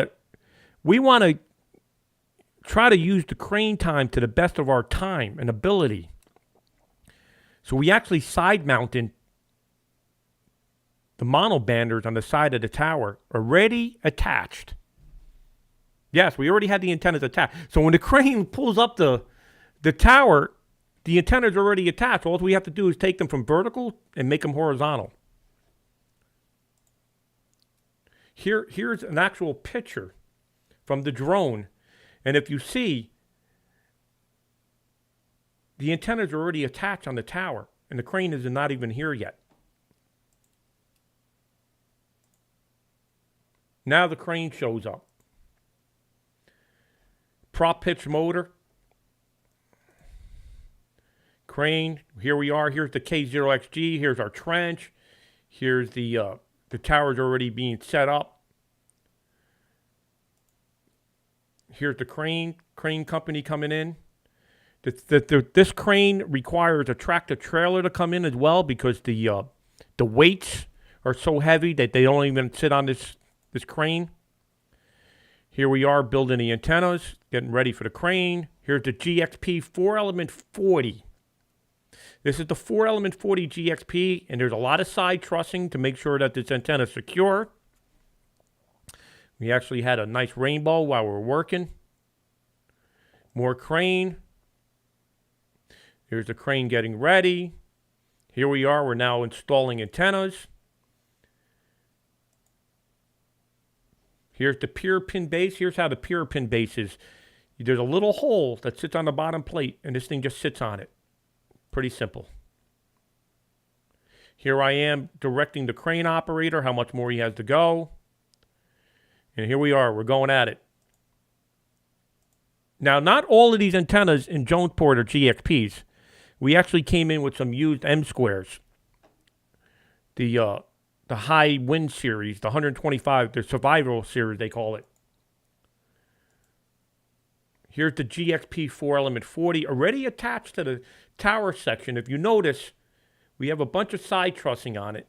to try to use the crane time to the best of our time and ability. So we actually side mounted the monobanders on the side of the tower, already attached. Yes, we already had the antennas attached. So when the crane pulls up the tower, the antennas are already attached. All we have to do is take them from vertical and make them horizontal. Here's an actual picture from the drone. And if you see, the antennas are already attached on the tower, and the crane is not even here yet. Now the crane shows up. Prop pitch motor. Crane, here we are. Here's the K0XG. Here's our trench. Here's the tower's already being set up. Here's the crane company coming in. This crane requires a tractor trailer to come in as well because the weights are so heavy that they don't even sit on this crane. Here we are building the antennas, getting ready for the crane. Here's the Gxp 4-element 40. This is the 4-element 40 Gxp, and there's a lot of side trussing to make sure that this antenna is secure. We actually had a nice rainbow while we were working. More crane. Here's the crane getting ready. Here we are. We're now installing antennas. Here's the pier pin base. Here's how the pier pin base is. There's a little hole that sits on the bottom plate, and this thing just sits on it. Pretty simple. Here I am directing the crane operator how much more he has to go. And here we are. We're going at it. Now, not all of these antennas in Jonesport are GXPs. We actually came in with some used M squares. The high wind series, the 125, the survival series, they call it. Here's the Gxp 4-element 40 already attached to the tower section. If you notice, we have a bunch of side trussing on it.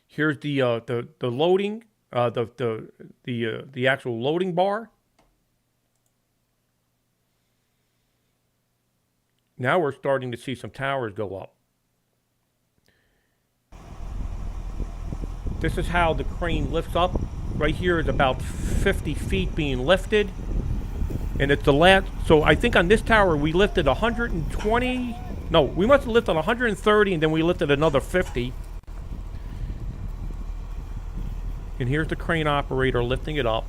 Here's the loading, the actual loading bar. Now we're starting to see some towers go up. This is how the crane lifts up. Right here is about 50 feet being lifted. And it's the last, so I think on this tower we lifted 120, no, we must have lifted 130 and then we lifted another 50. And here's the crane operator lifting it up.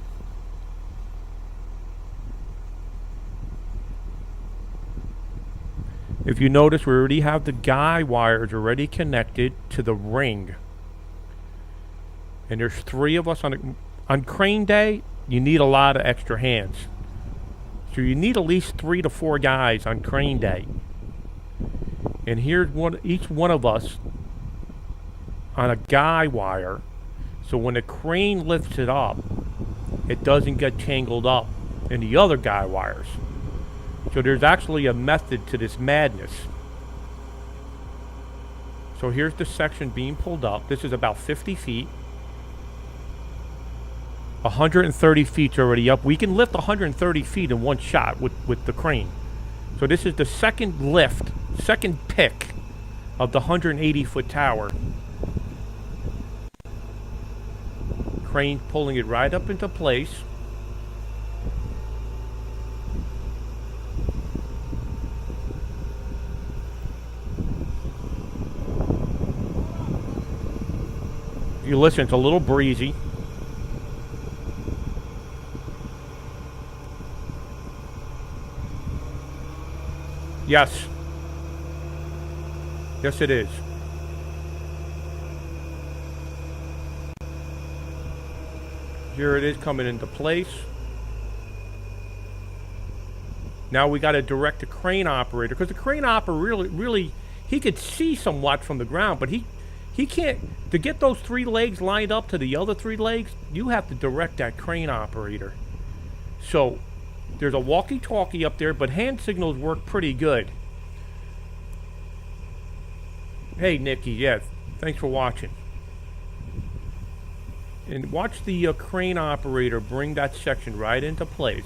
If you notice, we already have the guy wires already connected to the ring. And there's 3 of us on crane day. You need a lot of extra hands. So you need at least 3 to 4 guys on crane day. And here's each one of us on a guy wire. So when the crane lifts it up, it doesn't get tangled up in the other guy wires. So there's actually a method to this madness. So here's the section being pulled up. This is about 50 feet. 130 feet's already up. We can lift 130 feet in one shot with the crane. So this is the second lift, second pick of the 180-foot tower. Crane pulling it right up into place. If you listen, it's a little breezy. Yes. Yes, it is. Here it is coming into place. Now we got to direct the crane operator, because the crane operator really, he could see somewhat from the ground, but he can't. To get those 3 legs lined up to the other 3 legs, you have to direct that crane operator. So there's a walkie-talkie up there, but hand signals work pretty good. Hey, Nikki, yeah, thanks for watching. And watch the crane operator bring that section right into place.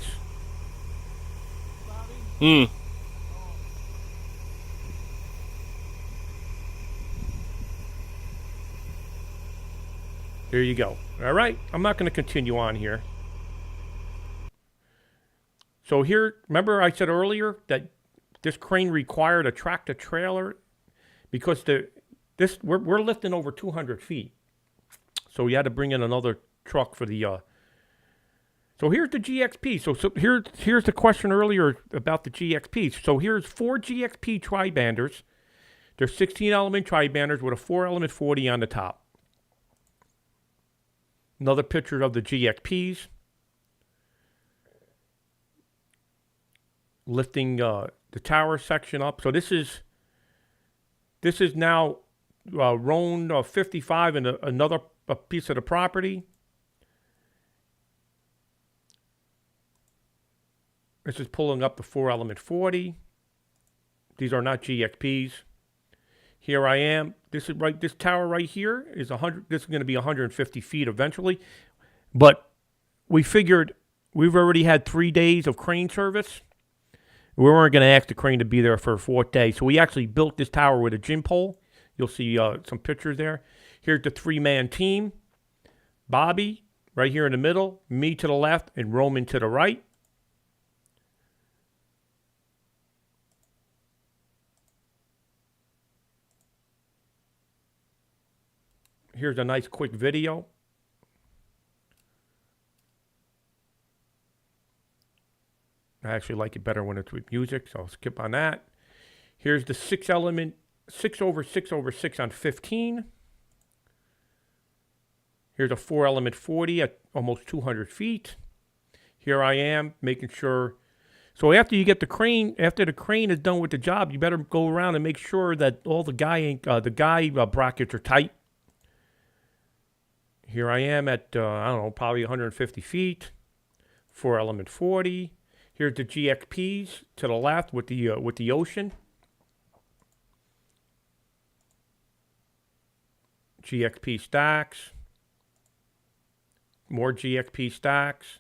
There you go. All right, I'm not going to continue on here. So here, remember I said earlier that this crane required a tractor trailer because we're lifting over 200 feet. So we had to bring in another truck for the. So here's the GXP. So here's the question earlier about the GXP. So here's 4 GXP tri-banders. They're 16-element tri-banders with a 4-element 40 on the top. Another picture of the GXPs. Lifting the tower section up. So this is now Roan 55 and another piece of the property. This is pulling up the 4-element 40. These are not GXPs. Here I am. This tower right here is 100. This is going to be 150 feet eventually. But we figured we've already had 3 days of crane service. We weren't going to ask the crane to be there for a 4th day. So we actually built this tower with a gym pole. You'll see some pictures there. Here's the 3-man team. Bobby right here in the middle, me to the left, and Roman to the right. Here's a nice quick video. I actually like it better when it's with music, so I'll skip on that. Here's the 6-element 6/6/6 on 15. Here's a 4-element 40 at almost 200 feet. Here I am making sure. So after you get the crane, after the crane is done with the job, you better go around and make sure that all the guy brackets are tight. Here I am at, I don't know, probably 150 feet. 4-element 40. Here's the GXPs to the left with the ocean. GXP stacks. More GXP stacks.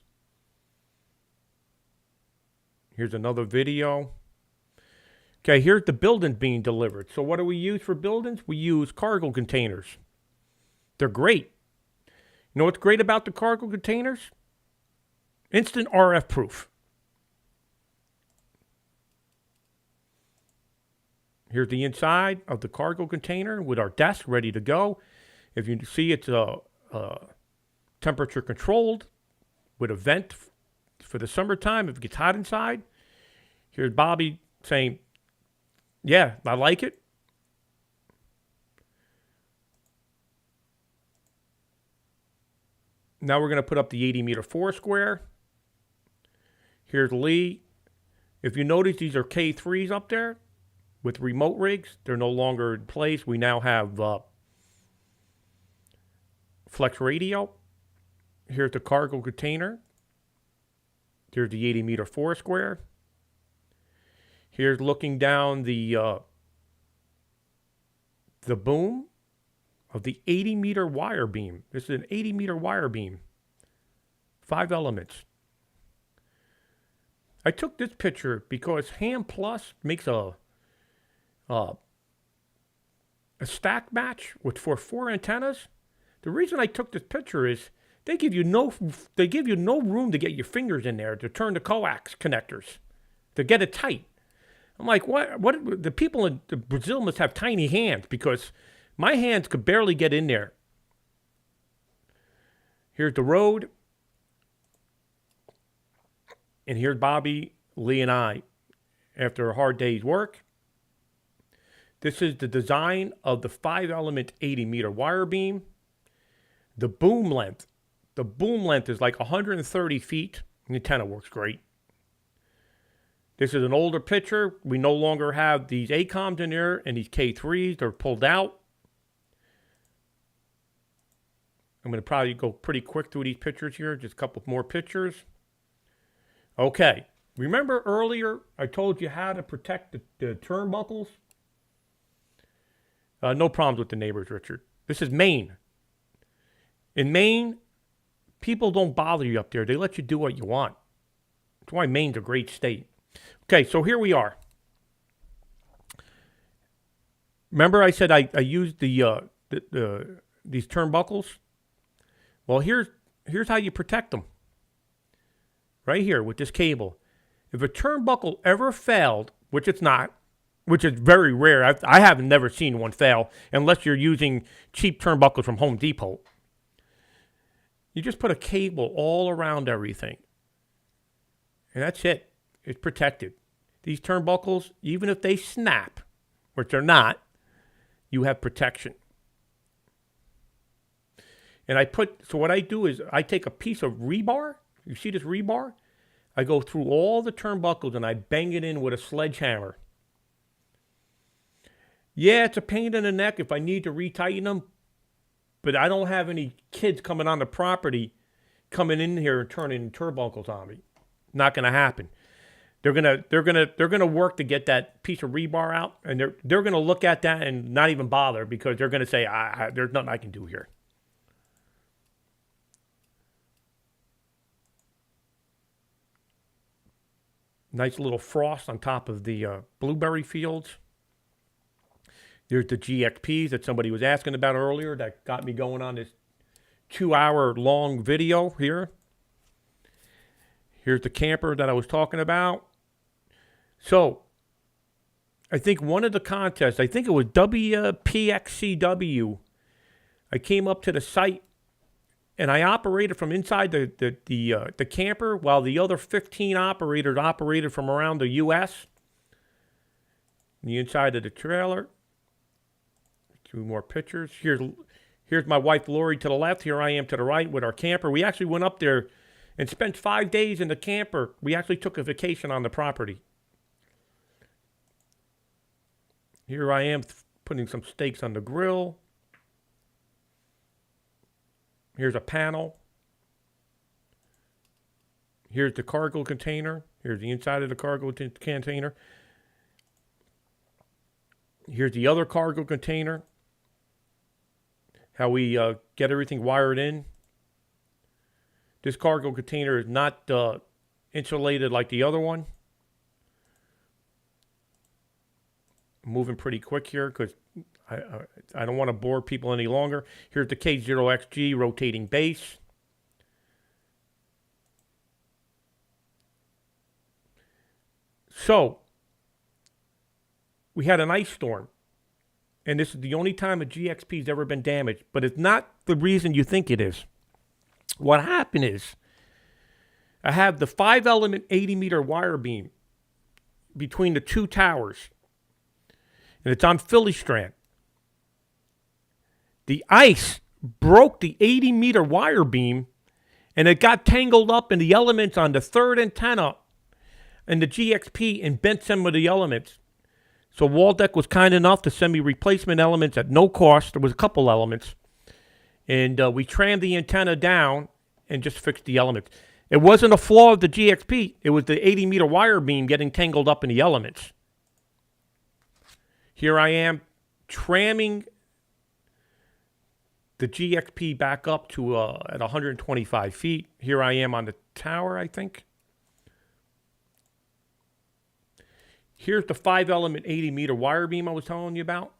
Here's another video. Okay, here's the building being delivered. So what do we use for buildings? We use cargo containers. They're great. You know what's great about the cargo containers? Instant RF proof. Here's the inside of the cargo container with our desk ready to go. If you see, it's temperature controlled with a vent for the summertime if it gets hot inside. Here's Bobby saying, yeah, I like it. Now we're going to put up the 80-meter 4-square. Here's Lee. If you notice, these are K3s up there with remote rigs. They're no longer in place. We now have flex radio. Here's the cargo container. Here's the 80-meter 4-square. Here's looking down the boom of the 80-meter wire beam. This is an 80-meter wire beam. 5 elements. I took this picture because Ham Plus makes a stack match for 4 antennas. The reason I took this picture is they give you no room to get your fingers in there to turn the coax connectors to get it tight. I'm like, what? The people in Brazil must have tiny hands because my hands could barely get in there. Here's the road. And here's Bobby, Lee, and I after a hard day's work. This is the design of the 5-element 80-meter wire beam. The boom length. The boom length is like 130 feet. The antenna works great. This is an older picture. We no longer have these ACOMs in there and these K3s. They're pulled out. I'm going to probably go pretty quick through these pictures here. Just a couple more pictures. Okay. Remember earlier I told you how to protect the turnbuckles? No problems with the neighbors, Richard. This is Maine. In Maine, people don't bother you up there. They let you do what you want. That's why Maine's a great state. Okay, so here we are. Remember I said I used these turnbuckles? Well, here's how you protect them. Right here with this cable. If a turnbuckle ever failed, which it's not, which is very rare. I have never seen one fail unless you're using cheap turnbuckles from Home Depot. You just put a cable all around everything. And that's it. It's protected. These turnbuckles, even if they snap, which they're not, you have protection. And so what I do is I take a piece of rebar. You see this rebar? I go through all the turnbuckles and I bang it in with a sledgehammer. Yeah, it's a pain in the neck if I need to retighten them, but I don't have any kids coming on the property coming in here and turning turnbuckles on me. Not going to happen. They're gonna work to get that piece of rebar out, and they're gonna look at that and not even bother because they're gonna say, "There's nothing I can do here." Nice little frost on top of the blueberry fields. There's the GXPs that somebody was asking about earlier that got me going on this 2-hour-long video here. Here's the camper that I was talking about. So, I think one of the contests, I think it was WPXCW, I came up to the site and I operated from inside the camper while the other 15 operators operated from around the U.S. The inside of the trailer. 2 more pictures. Here's my wife Lori to the left. Here I am to the right with our camper. We actually went up there and spent 5 days in the camper. We actually took a vacation on the property. Here I am putting some steaks on the grill. Here's a panel. Here's the cargo container. Here's the inside of the cargo container. Here's the other cargo container. How we get everything wired in. This cargo container is not insulated like the other one. I'm moving pretty quick here because I don't want to bore people any longer. Here's the K0XG rotating base. So, we had an ice storm. And this is the only time a GXP's ever been damaged. But it's not the reason you think it is. What happened is, I have the 5-element 80-meter wire beam between the 2 towers. And it's on Philly strand. The ice broke the 80-meter wire beam, and it got tangled up in the elements on the 3rd antenna and the GXP and bent some of the elements. So Waldeck was kind enough to send me replacement elements at no cost. There was a couple elements. And we trammed the antenna down and just fixed the elements. It wasn't a flaw of the GXP. It was the 80-meter wire beam getting tangled up in the elements. Here I am tramming the GXP back up to at 125 feet. Here I am on the tower, I think. Here's the 5-element 80-meter wire beam I was telling you about.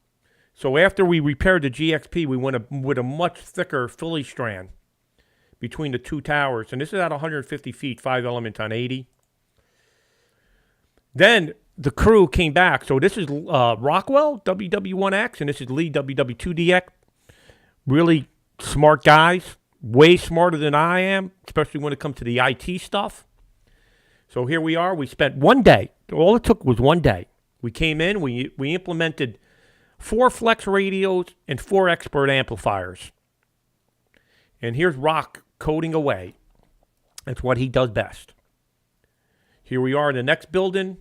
So after we repaired the GXP, we went with a much thicker Philly strand between the 2 towers. And this is at 150 feet, 5 elements on 80. Then the crew came back. So this is Rockwell, WW1X, and this is Lee, WW2DX. Really smart guys, way smarter than I am, especially when it comes to the IT stuff. So here we are. We spent 1 day. All it took was 1 day. We came in, we implemented 4 flex radios and 4 expert amplifiers. And here's Rock coding away. That's what he does best. Here we are in the next building.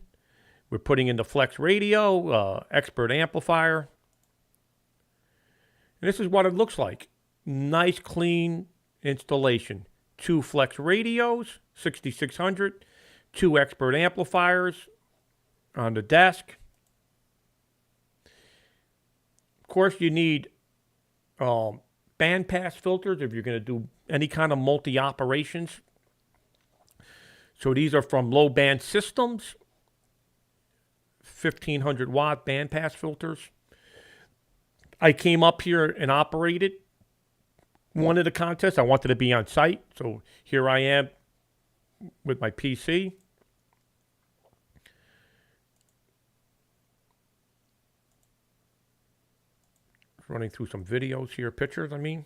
We're putting in the flex radio, expert amplifier. And this is what it looks like. Nice, clean installation. 2 flex radios, 6600. 2 expert amplifiers on the desk. Of course, you need bandpass filters if you're going to do any kind of multi-operations. So these are from low band systems. 1500 watt bandpass filters. I came up here and operated wanted a contest. I wanted to be on site. So here I am with my PC. Running through some videos here, pictures, I mean.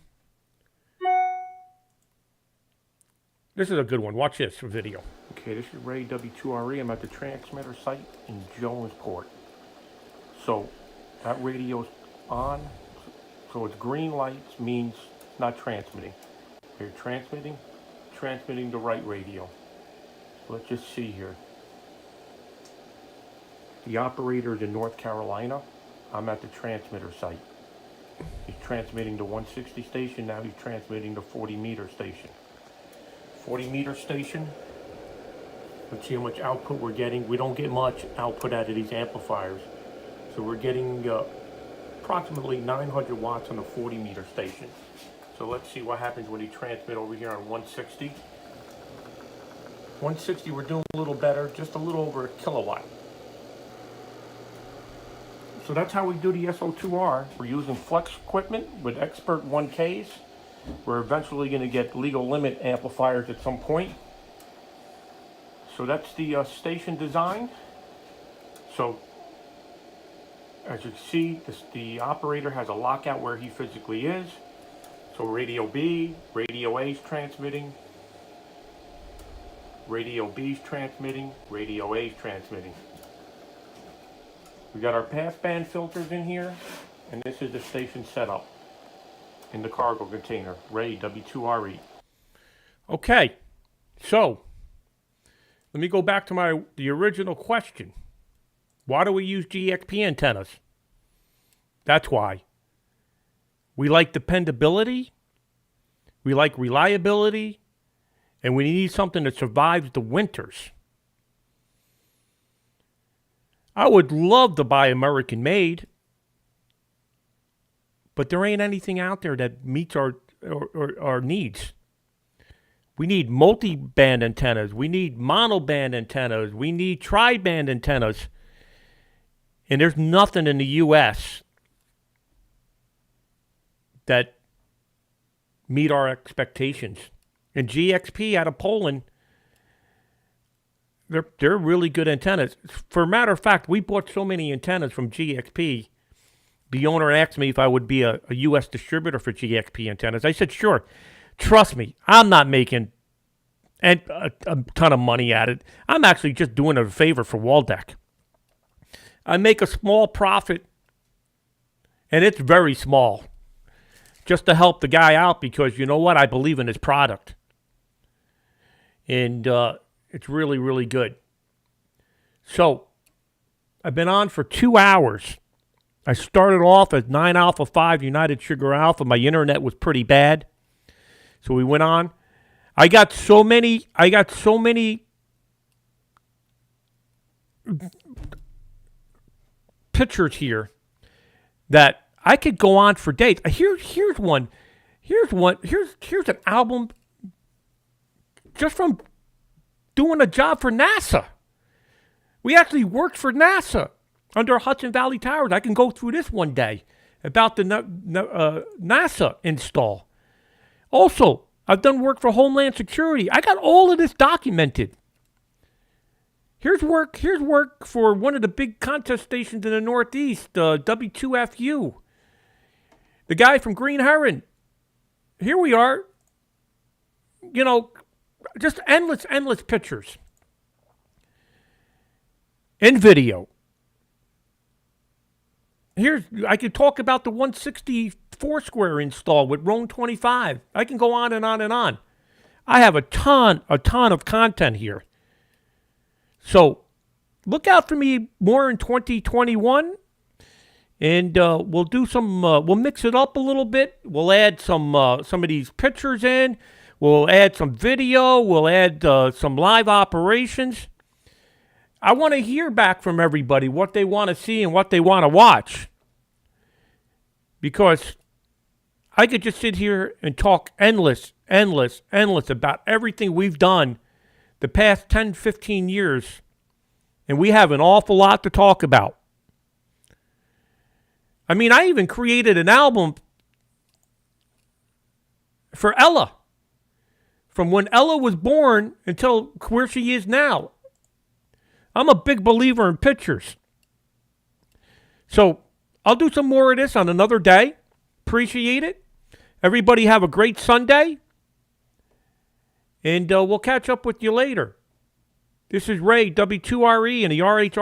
This is a good one. Watch this video. Okay, this is Ray W2RE. I'm at the transmitter site in Jonesport. So that radio's on. So it's green lights means it's not transmitting. You're transmitting the right radio. So let's just see here. The operator is in North Carolina. I'm at the transmitter site. He's transmitting the 160 station. Now he's transmitting the 40 meter station. 40 meter station. Let's see how much output we're getting. We don't get much output out of these amplifiers. So we're getting approximately 900 watts on the 40 meter station. So let's see what happens when you transmit over here on 160. 160 we're doing a little better, just a little over a kilowatt. So that's how we do the SO2R. We're using flex equipment with expert 1Ks. We're eventually going to get legal limit amplifiers at some point. So that's the station design. So as you can see, the operator has a lockout where he physically is. So radio B, radio A is transmitting. Radio B is transmitting. Radio A is transmitting. We got our passband filters in here, and this is the station setup in the cargo container, Ray W2RE. Okay, so let me go back to the original question. Why do we use Gxp antennas? That's why. We like dependability, we like reliability, and we need something that survives the winters. I would love to buy American made, but there ain't anything out there that meets our needs. We need multi-band antennas. We need mono-band antennas. We need tri-band antennas. And there's nothing in the U.S. that meet our expectations. And Gxp out of Poland, they're really good antennas. For a matter of fact, we bought so many antennas from Gxp. The owner asked me if I would be a U.S. distributor for Gxp antennas. I said, sure. Trust me, I'm not making a ton of money at it. I'm actually just doing a favor for Waldeck. I make a small profit, and it's very small, just to help the guy out because, you know what, I believe in his product. And it's really, really good. So, I've been on for 2 hours. I started off as 9A5USA United Sugar Alpha. My internet was pretty bad. So we went on. I got so many pictures here that I could go on for days. Here's one. Here's an album just from doing a job for NASA. We actually worked for NASA under Hudson Valley Towers. I can go through this one day about the NASA install. Also, I've done work for Homeland Security. I got all of this documented. Here's work for one of the big contest stations in the Northeast, W2FU. The guy from Green Heron. Here we are. You know, just endless pictures. And video. I could talk about the 164 square install with Roan 25. I can go on and on and on. I have a ton of content here. So look out for me more in 2021. And we'll do we'll mix it up a little bit. We'll add some of these pictures in. We'll add some video. We'll add some live operations. I want to hear back from everybody what they want to see and what they want to watch. Because I could just sit here and talk endless about everything we've done the past 10, 15 years. And we have an awful lot to talk about. I mean, I even created an album for Ella. From when Ella was born until where she is now. I'm a big believer in pictures. So I'll do some more of this on another day. Appreciate it. Everybody have a great Sunday. And we'll catch up with you later. This is Ray, W2RE, and the RHR